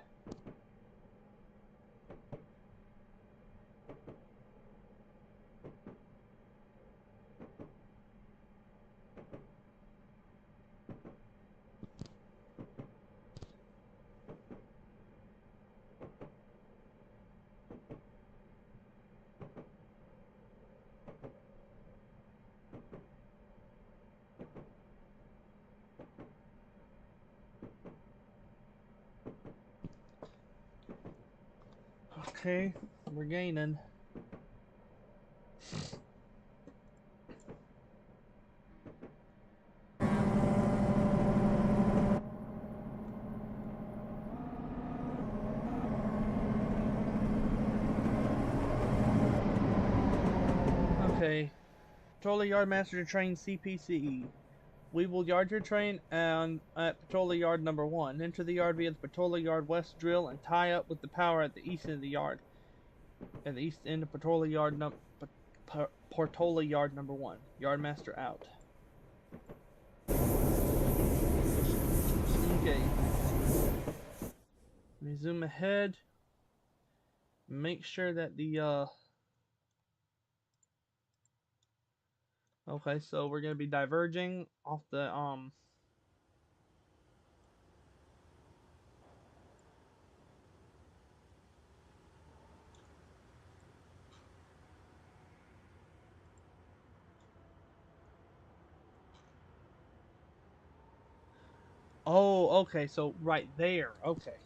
Okay, we're gaining. Okay, Patrol Yard Master to train CPCE. We will yard your train and at Patrol Yard number 1. Enter the yard via the Patrol Yard West drill and tie up with the power at the east end of the yard. At the east end of Patrol Yard Portola Yard number 1. Yardmaster out. Okay. Let me zoom ahead. Make sure that the okay, so we're gonna be diverging off the oh, okay, so right there. Okay.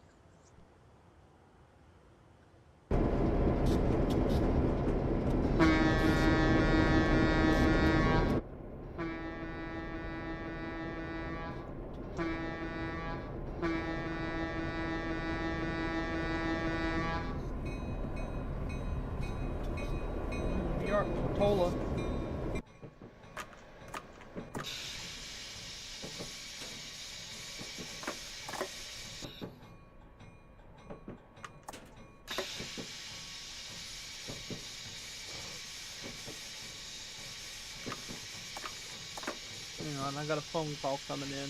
New York, Portola. Hang on, I got a phone call coming in.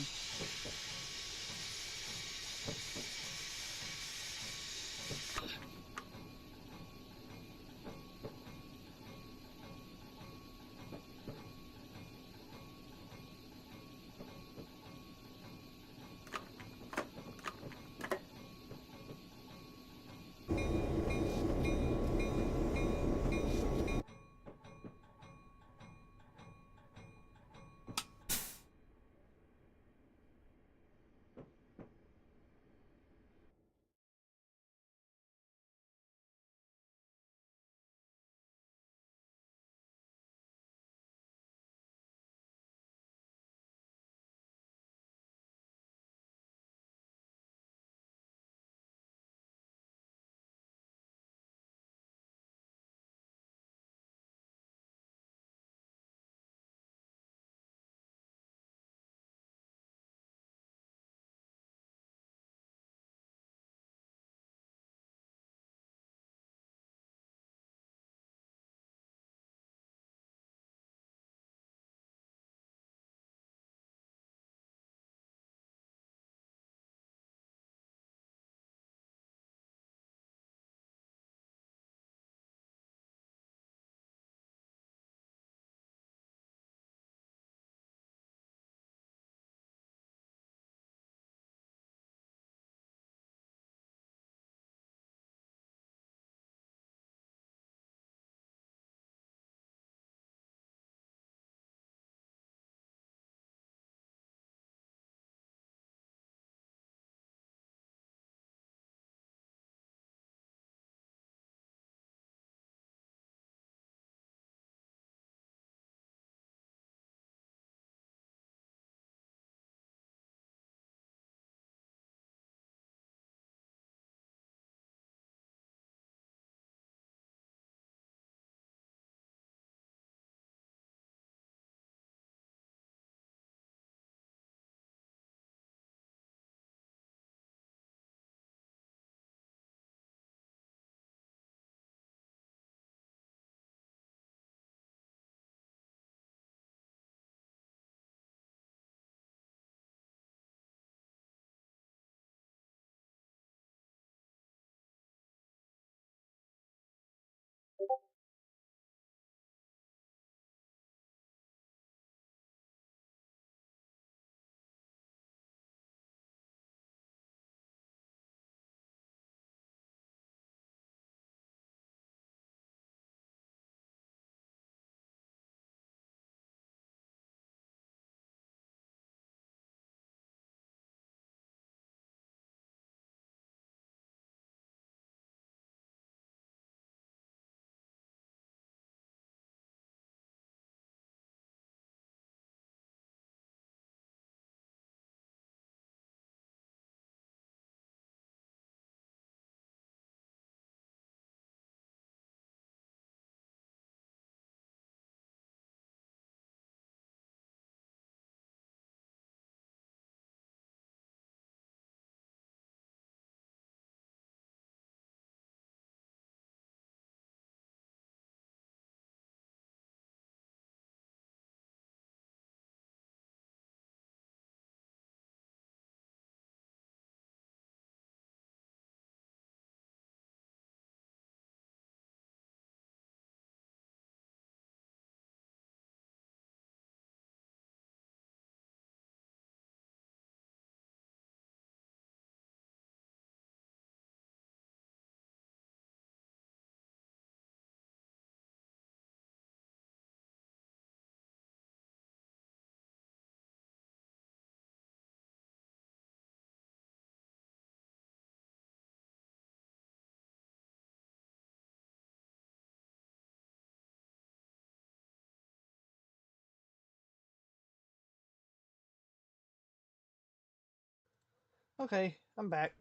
Okay, I'm back.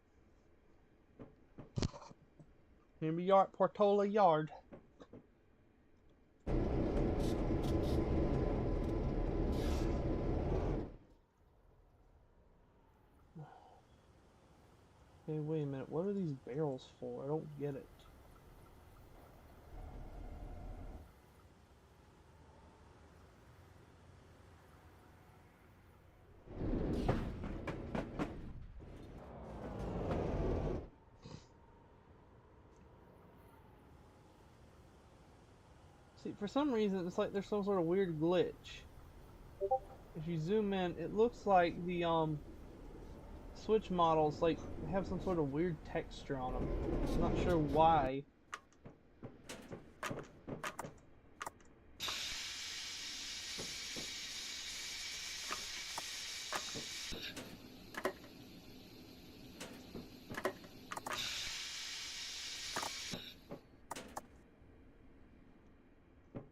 Here we are at Portola Yard. Hey, wait a minute. What are these barrels for? I don't get it. See, for some reason, it's like there's some sort of weird glitch. If you zoom in, it looks like the Switch models like have some sort of weird texture on them. I'm not sure why.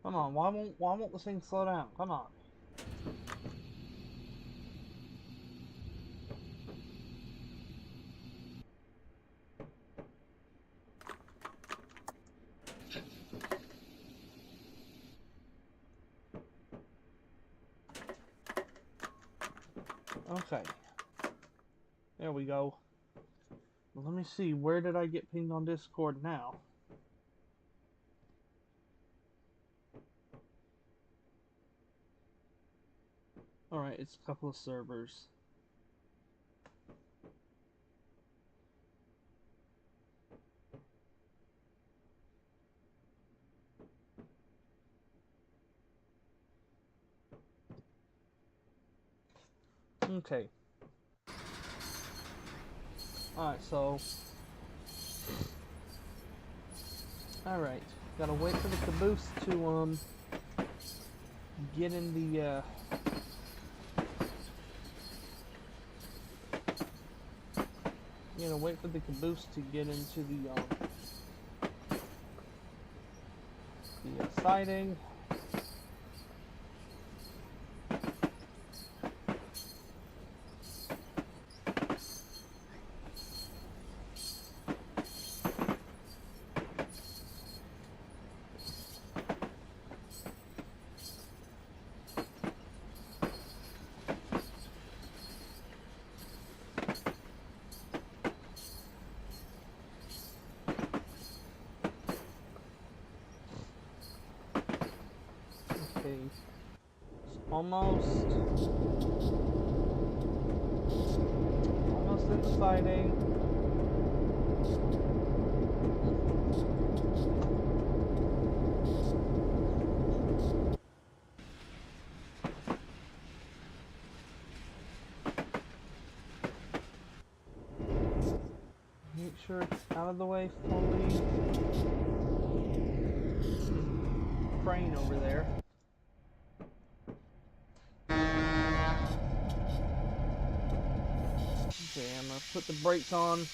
Come on, why won't this thing slow down? Come on. Okay. There we go. Well, let me see, where did I get pinged on Discord now? Alright, it's a couple of servers. Okay. Alright, so... Alright. Gotta wait for the caboose to, get in the, You gotta wait for the caboose to get into the siding. Okay. It's almost in the siding. Make sure it's out of the way fully. Crane over there. Okay, I'm gonna put the brakes on.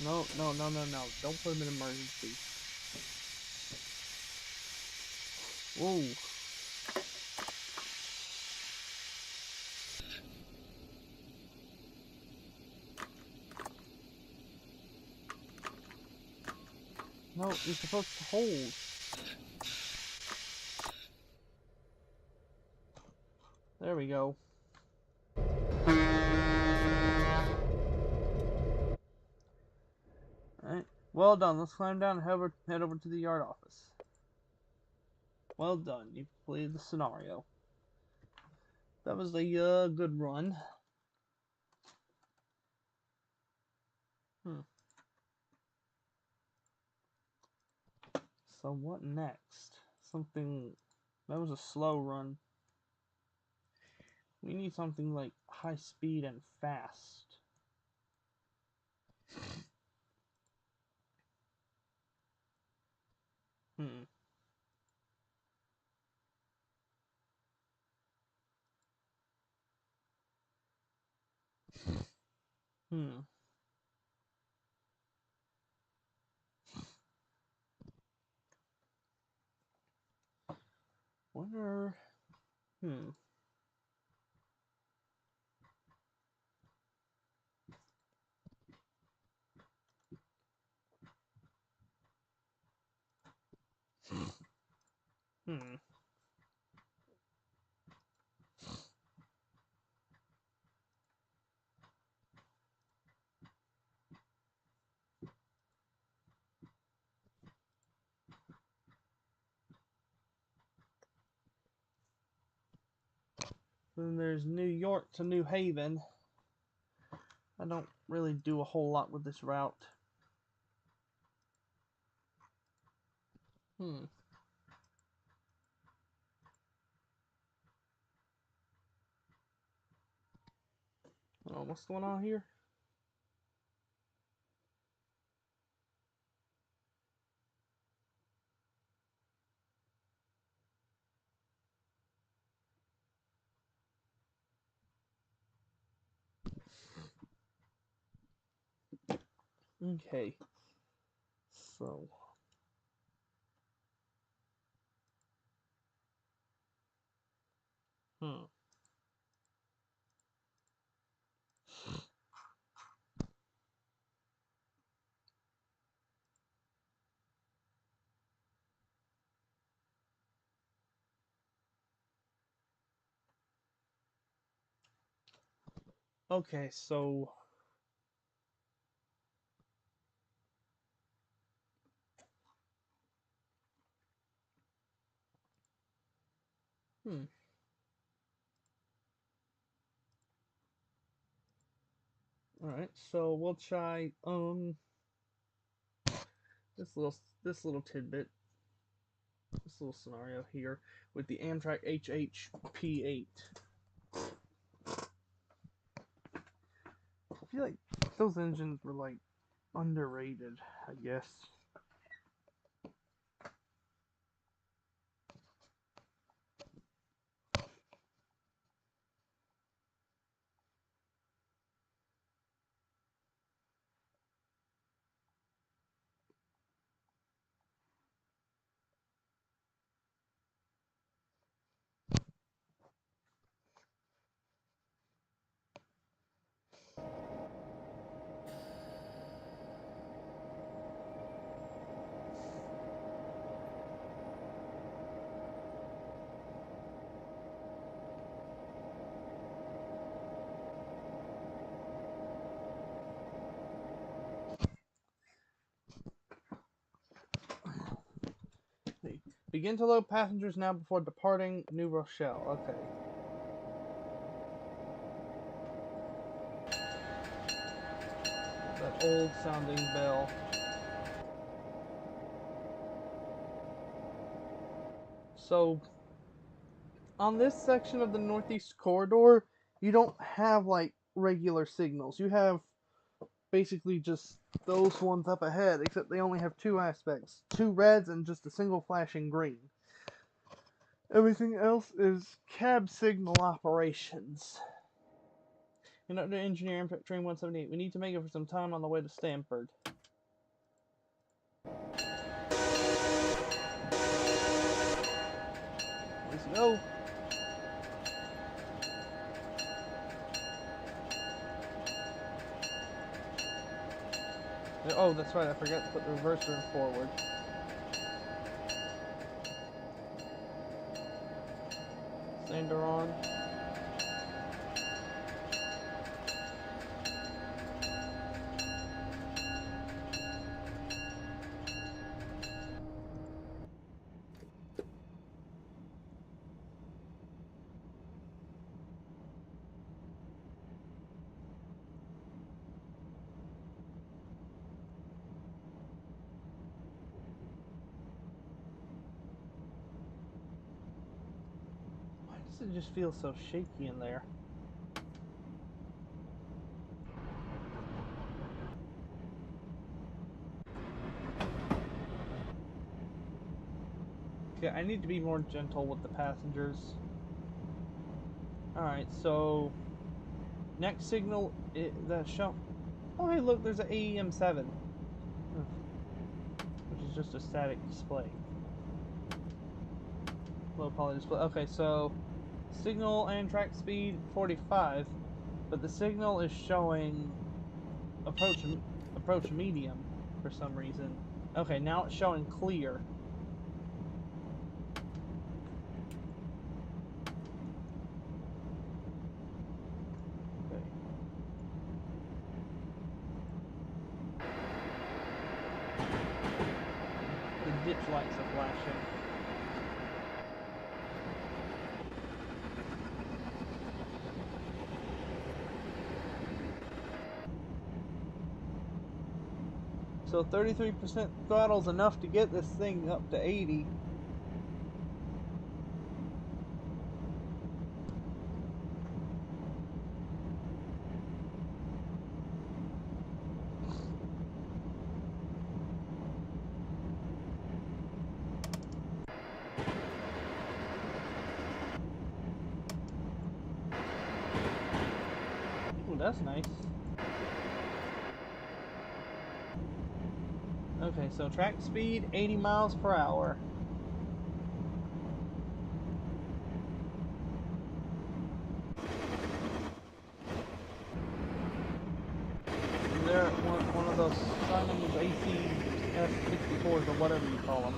No, no, no, no, no. Don't put them in emergency. Whoa. No, you're supposed to hold. There we go. Alright. Well done. Let's climb down and head over to the yard office. Well done. You've completed the scenario. That was a good run. So what next? Something... That was a slow run. We need something like high speed and fast. Hmm. Hmm. wonder. Hmm. Hmm. Then there's New York to New Haven. I don't really do a whole lot with this route. Hmm. Oh, what's going on here? Okay. So. Hmm. Okay, so. Hmm. Alright, so we'll try this little tidbit, this little scenario here with the Amtrak HHP8. I feel like those engines were like underrated, I guess. Begin to load passengers now before departing New Rochelle. Okay. That old sounding bell. So, on this section of the Northeast Corridor, you don't have like regular signals. You have basically just those ones up ahead, except they only have two aspects, two reds and just a single flashing green. Everything else is cab signal operations. You're not the engineer Amtrak train 178. We need to make it for some time on the way to Stamford. Let's go. Oh, that's right, I forgot to put the reverser in forward. Sander on. Why does it just feel so shaky in there? Okay, I need to be more gentle with the passengers. Alright, so next signal, that show. Oh, hey, look, there's an AEM7, which is just a static display. Low poly display. Okay, so signal and track speed 45, but the signal is showing approach approach medium for some reason. Okay, now it's showing clear. Okay. The ditch lights are flashing. So 33% throttle is enough to get this thing up to 80. Ooh, that's nice. Okay, so track speed 80 miles per hour. They're one of those Simon's ACS64s or whatever you call them.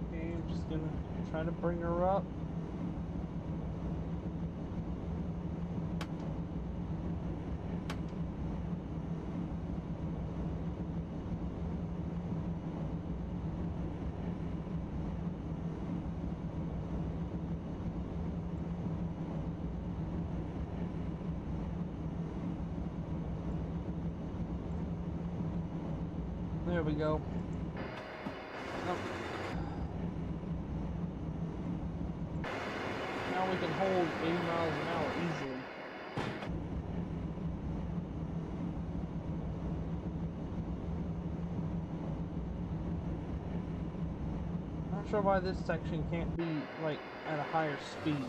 Okay, I'm just gonna try to bring her up. There we go. Nope. Now we can hold 80 miles an hour easily. Not sure why this section can't be, like, at a higher speed.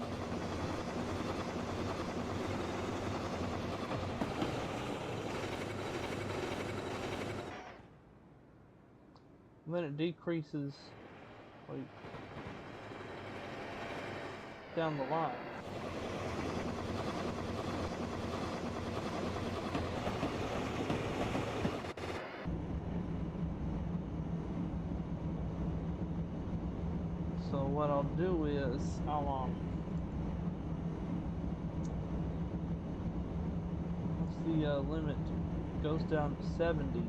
And then it decreases, like, down the line. So what I'll do is once the limit goes down to 70.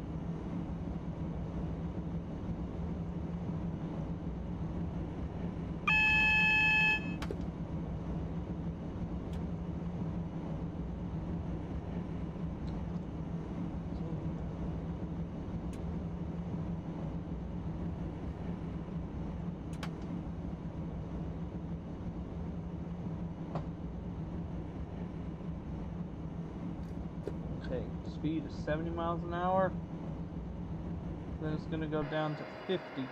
Okay. Okay, speed is 70 miles an hour. Then it's going to go down to 50.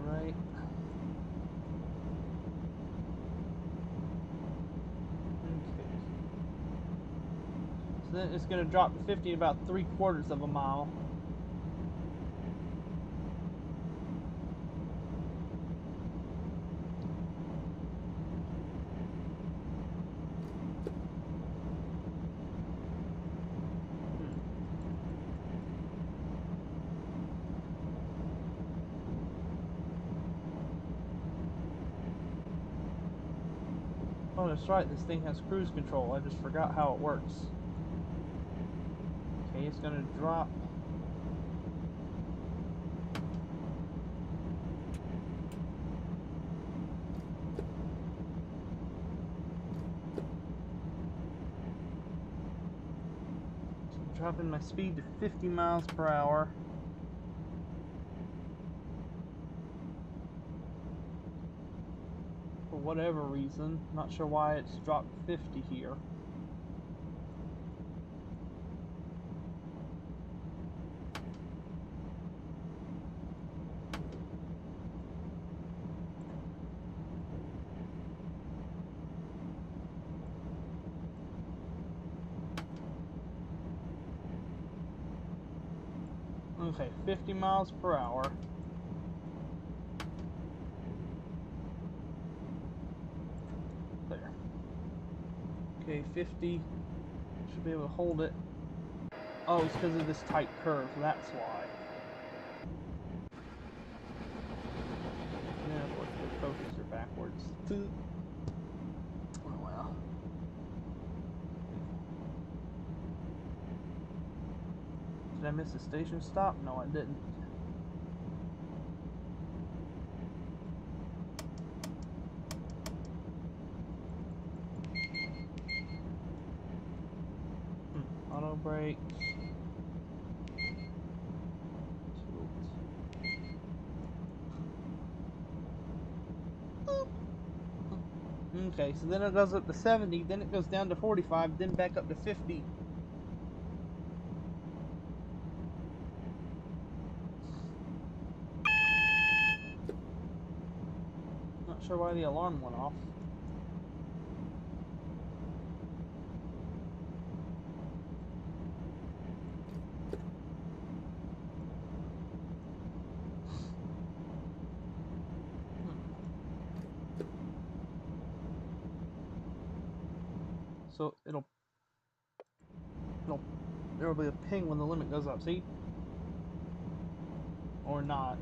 Alright. Okay. So then it's going to drop to 50 in about 3/4 of a mile. Oh, that's right. This thing has cruise control. I just forgot how it works. Okay, it's gonna drop. So I'm dropping my speed to 50 miles per hour. For whatever reason. Not sure why it's dropped to 50 here. Okay, 50 miles per hour. There. Okay, 50. Should be able to hold it. Oh, it's because of this tight curve. That's why. Yeah, of course, the coaches are backwards. Oh, well. Okay. Did I miss a station stop? No, I didn't. Auto brake. Tilt. Okay, so then it goes up to 70, then it goes down to 45, then back up to 50. Not sure why the alarm went off. So there'll be a ping when the limit goes up, see? Or not.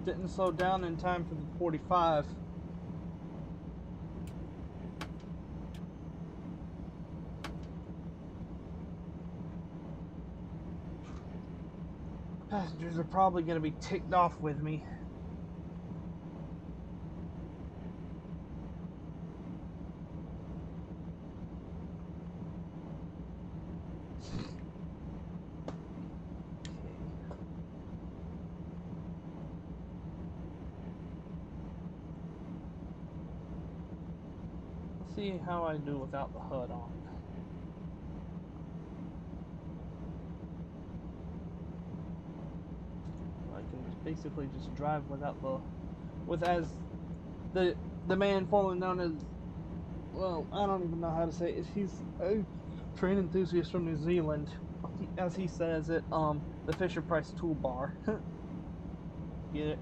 Didn't slow down in time for the 45. Passengers are probably going to be ticked off with me. Okay. Let's see how I do without the HUD on. So I can just basically just drive without as the man formerly known as, well, I don't even know how to say it. He's a train enthusiast from New Zealand. As he says it, the Fisher Price toolbar. Get it?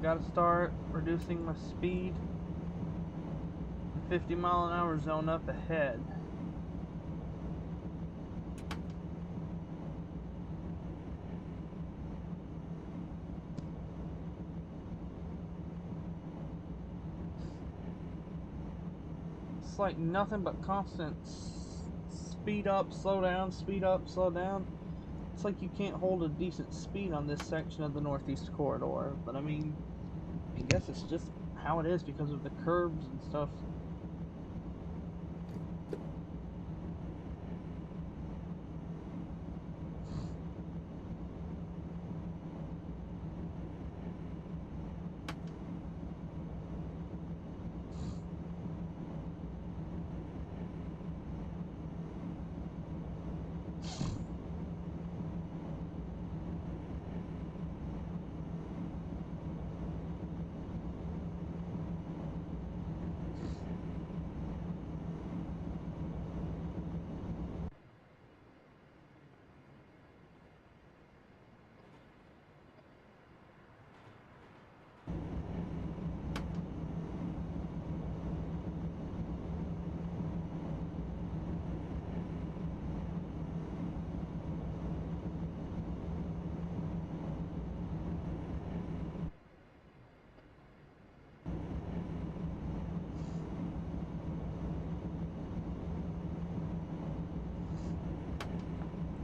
gotta start reducing my speed. The 50-mile-an-hour zone up ahead. It's like nothing but constant speed up, slow down, speed up, slow down. It's like you can't hold a decent speed on this section of the Northeast Corridor. But I mean, I guess it's just how it is because of the curbs and stuff.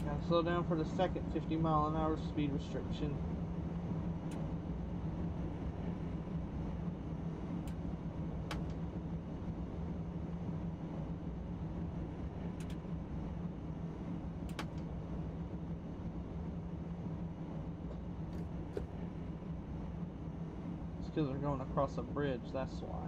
Gotta slow down for the second 50-mile-an-hour speed restriction. It's because they're going across a bridge, that's why.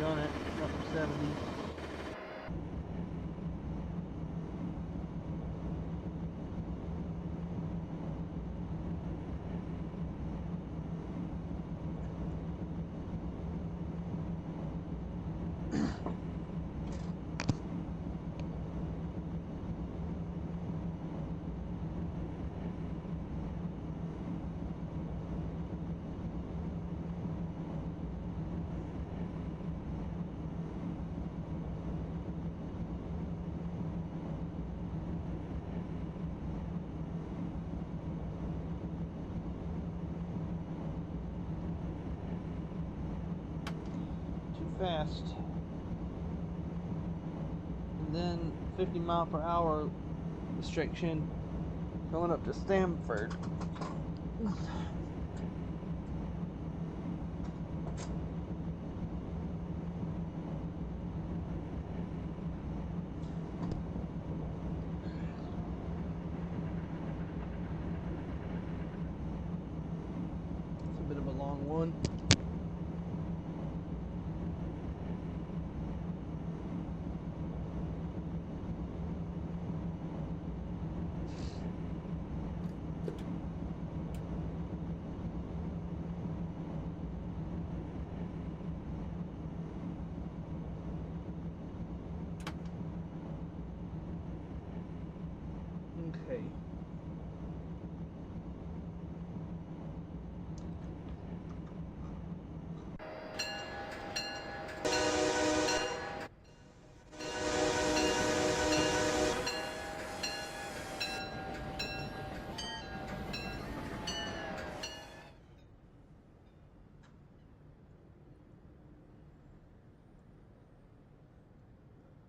Done it. Up to 70. Too fast. And then 50-mile-per-hour restriction going up to Stamford. It's a bit of a long one. Okay.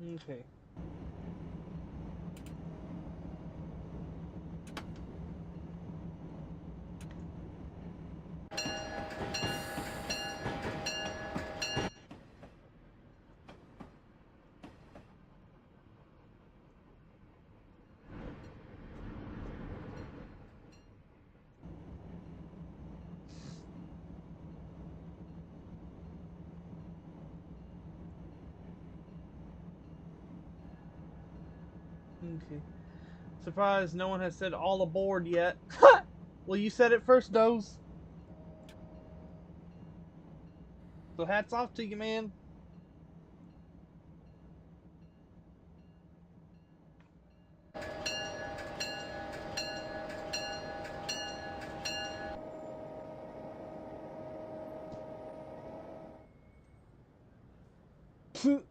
Okay. Okay. Surprised no one has said all aboard yet. Well, you said it first, Doze. So hats off to you, man.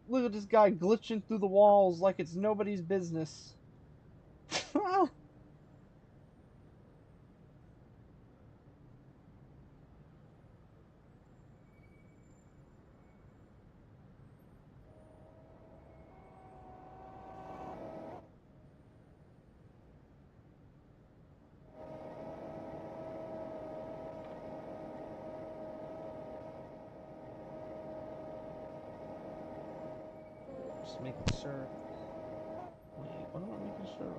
Look at this guy glitching through the walls like it's nobody's business. Just making sure. Wait, what am I making sure of?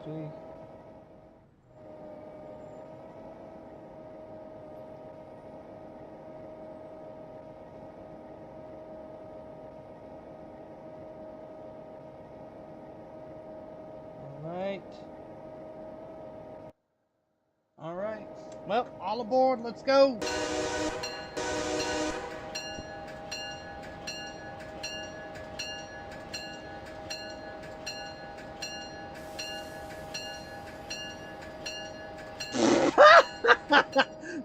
Okay. Alright. Alright. Well, all aboard, let's go!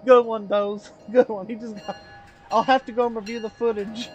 Good one, Doze. Good one. He just got... I'll have to go and review the footage.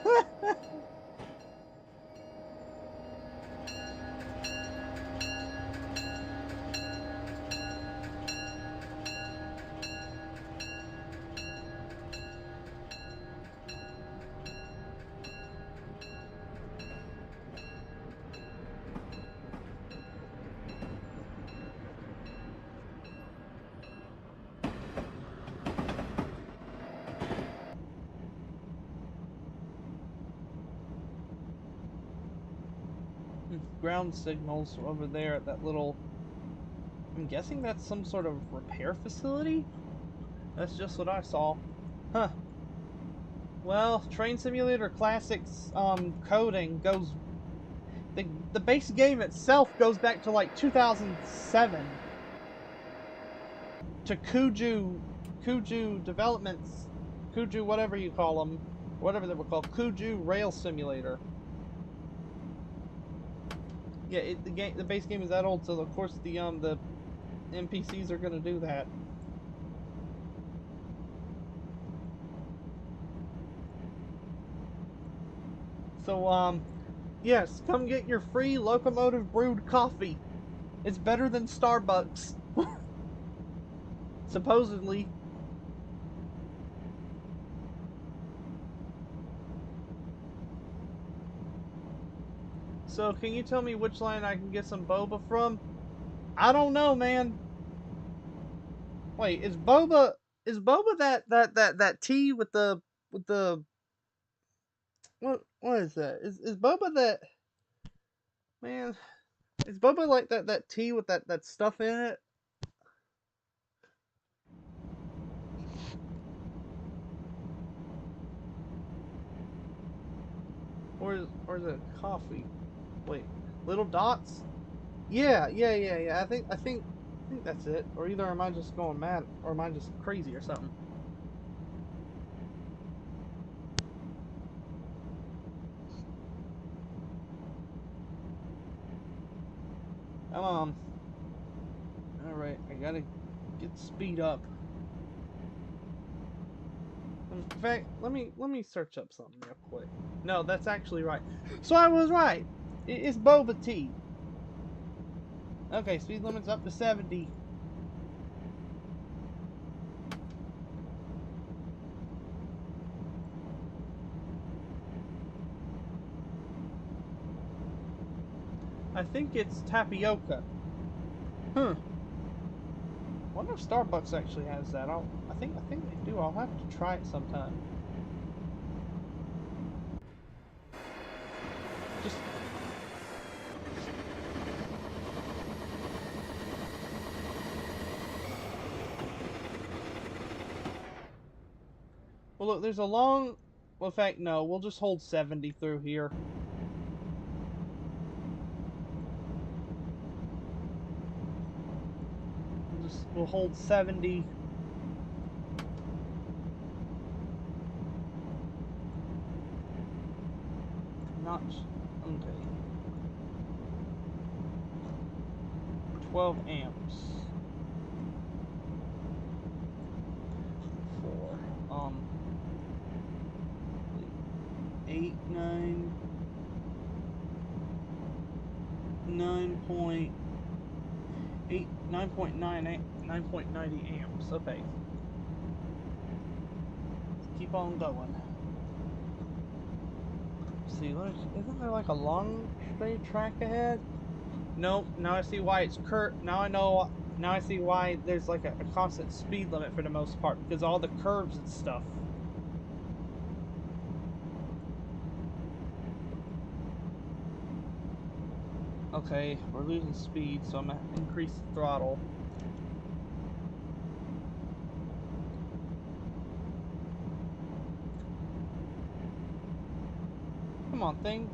Ground signals over there at that little... I'm guessing that's some sort of repair facility? That's just what I saw. Huh. Well, Train Simulator Classics coding goes... The base game itself goes back to like 2007. To Kuju Developments, Kuju whatever you call them, whatever they were called, Kuju Rail Simulator. Yeah, the base game is that old, so of course the NPCs are gonna do that. So yes, come get your free locomotive brewed coffee. It's better than Starbucks, supposedly. So can you tell me which line I can get some boba from? I don't know, man. Wait, is boba that tea with the what is that? Is boba that man? Is boba like that tea with that stuff in it? Or is it coffee? Wait, little dots? Yeah. I think that's it. Or either am I just going mad, or am I just crazy or something? Come on. All right, I gotta get speed up. In fact, let me search up something real quick. No, that's actually right. So I was right. It's boba tea. Okay, speed limit's up to 70. I think it's tapioca. Huh. Wonder if Starbucks actually has that. I think they do. I'll have to try it sometime. Just Well, look, there's a long. Well, in fact, no. We'll just hold 70 through here. We'll hold 70. Not okay. 12 amps. 4. Wait. 8, 9, 9.8, 9.90 amps. Okay. Let's keep on going. Let's see, isn't there like a long straight track ahead? Nope. Now I see why it's Now I know. Now I see why there's like a constant speed limit for the most part because all the curves and stuff. Okay, we're losing speed, so I'm gonna increase the throttle. Come on, thing.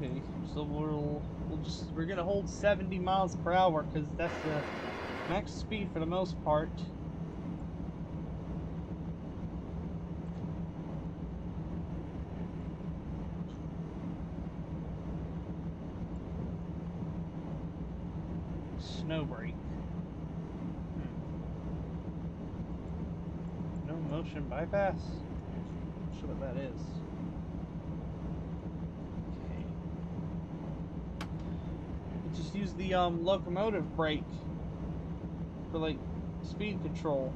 Okay, so we're gonna hold 70 miles per hour because that's the max speed for the most part. Snow brake. No motion bypass? Not sure what that is. Okay. It just use the locomotive brake for like speed control.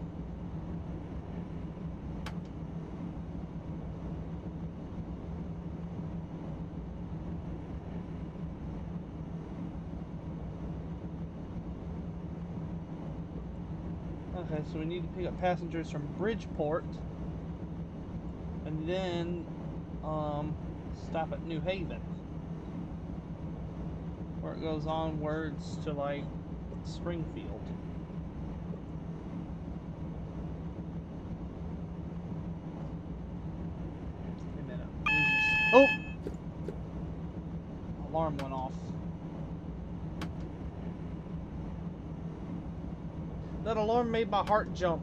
Okay, so we need to pick up passengers from Bridgeport and then stop at New Haven. Where it goes onwards to like Springfield. Wait a minute. Oh! Alarm went off. That alarm made my heart jump.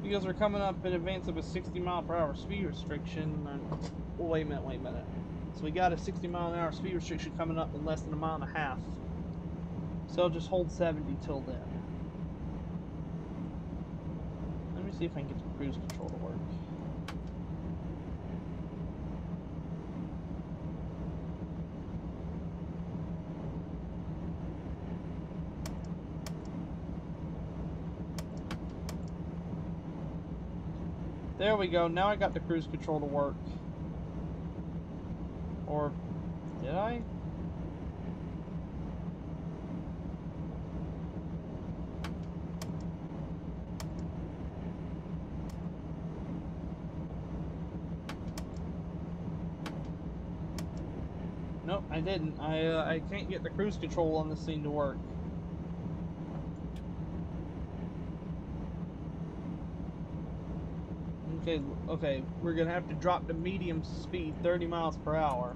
Because we're coming up in advance of a 60-mile-per-hour speed restriction. And well, wait a minute. So we got a 60-mile-an-hour speed restriction coming up in less than a mile and a half. So I'll just hold 70 till then. Let me see if I can get the cruise control to work. There we go. Now I got the cruise control to work. Or did I? Nope, I didn't. I can't get the cruise control on this thing to work. Okay, we're gonna have to drop to medium speed, 30 miles per hour.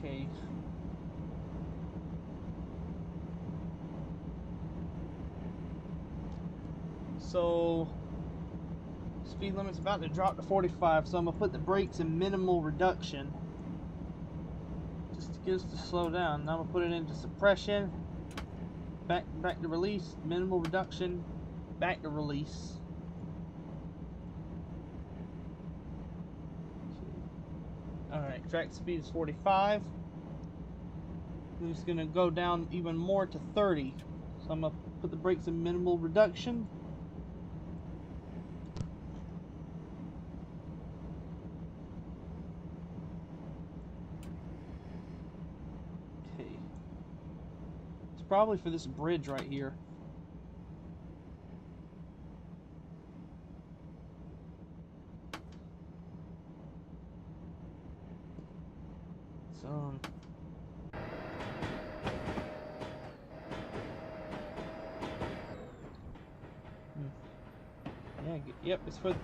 Okay. So speed limit's about to drop to 45, so I'm gonna put the brakes in minimal reduction. Just to get us to slow down. Now I'm gonna put it into suppression. Back to release, minimal reduction, back to release. Alright, track speed is 45. I'm just going to go down even more to 30. So I'm going to put the brakes in minimal reduction. Okay. It's probably for this bridge right here. So, yeah, yep, it's for...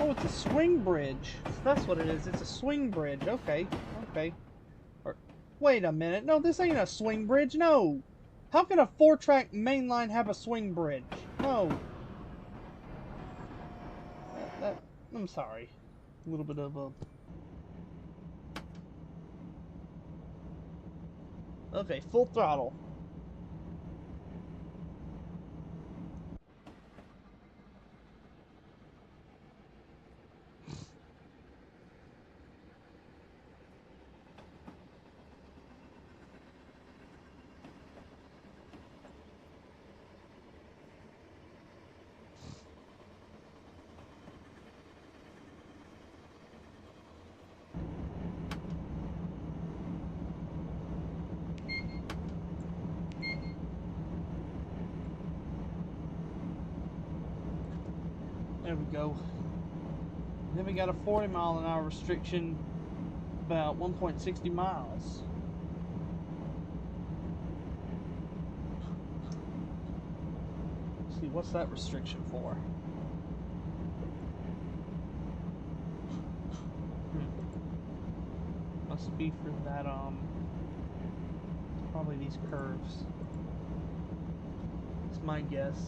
Oh, it's a swing bridge. That's what it is. It's a swing bridge. Okay, okay. Wait a minute. No, this ain't a swing bridge. No. How can a 4-track main line have a swing bridge? No. I'm sorry. A little bit of a... Okay, full throttle. There we go. And then we got a 40-mile-an-hour restriction, about 1.60 miles. Let's see, what's that restriction for? Must be for that, probably these curves. It's my guess.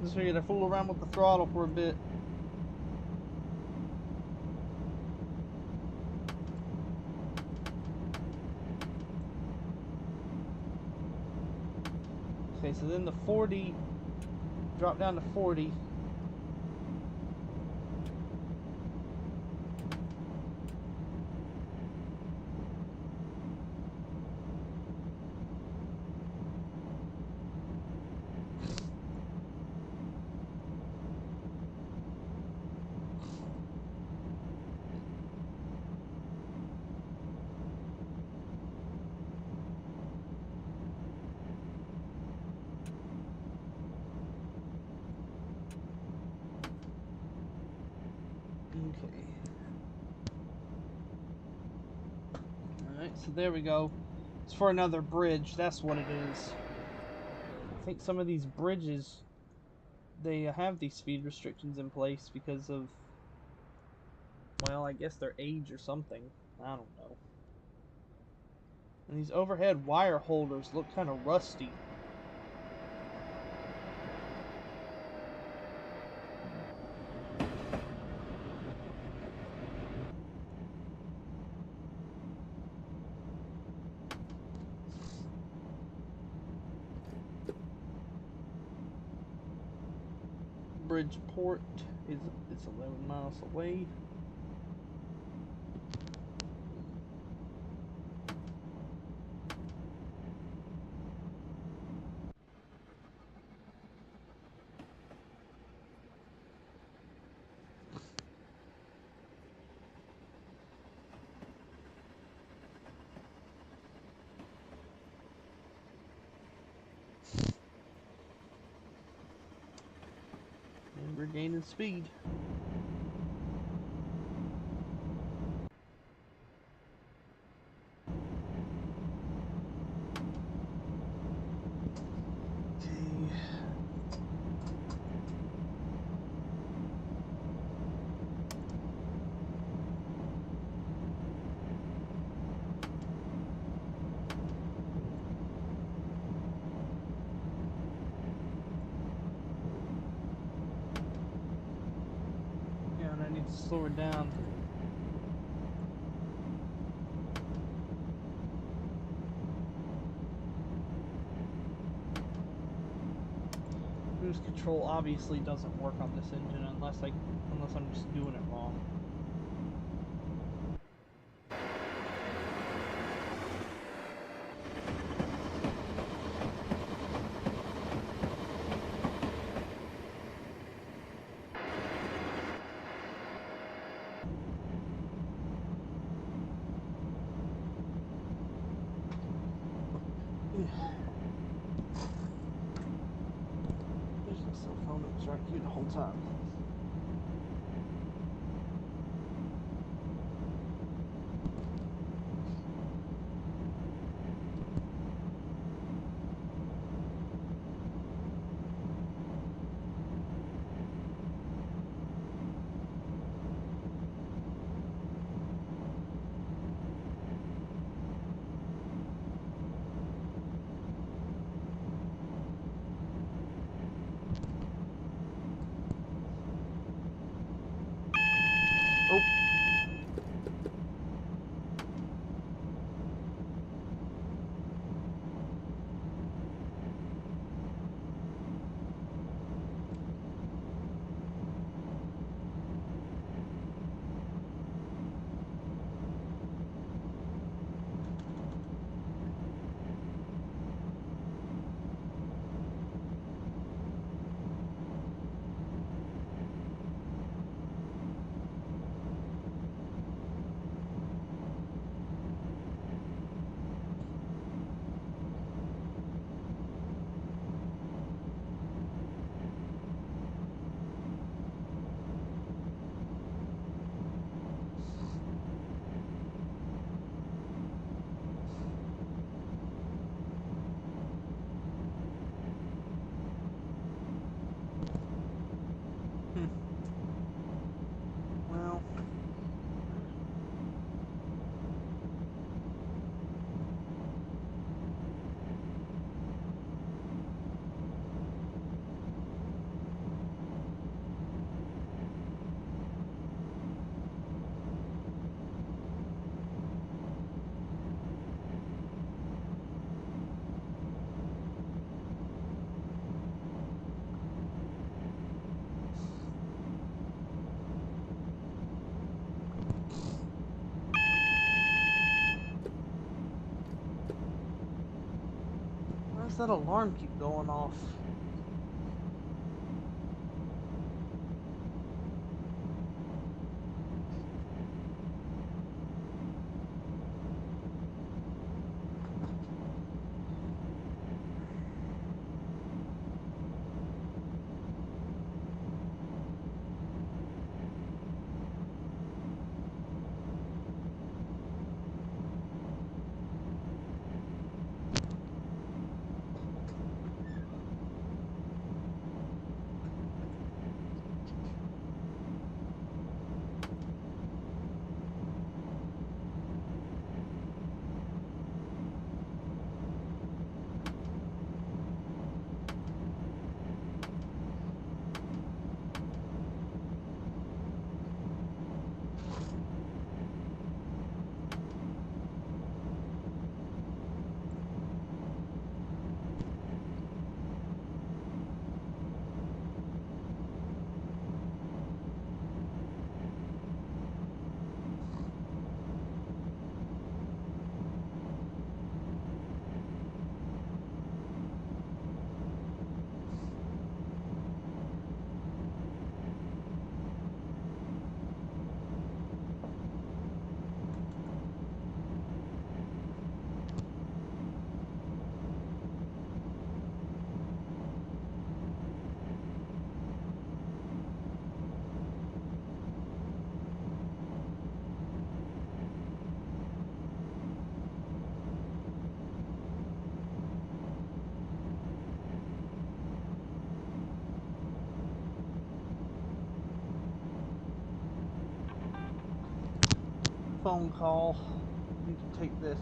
Just figured to fool around with the throttle for a bit. Okay, so then the 40, drop down to 40. Okay. Alright, so there we go. It's for another bridge, that's what it is. I think some of these bridges, they have these speed restrictions in place because of, well, I guess their age or something. I don't know. And these overhead wire holders look kind of rusty. Bridgeport is 11 miles away. And we're gaining speed. Okay. Yeah, and I need to slow her down. control obviously doesn't work on this engine unless I'm just doing it wrong. Yeah. There's my cell phone. It was right here the whole time. Oh. Hmm. Well, there's why does that alarm keep going off? Phone call. I need to take this.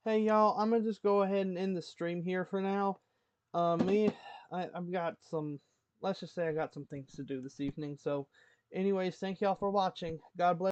Hey y'all, I'm gonna just go ahead and end the stream here for now. I've got some. Let's just say I got some things to do this evening. So, anyways, thank y'all for watching. God bless.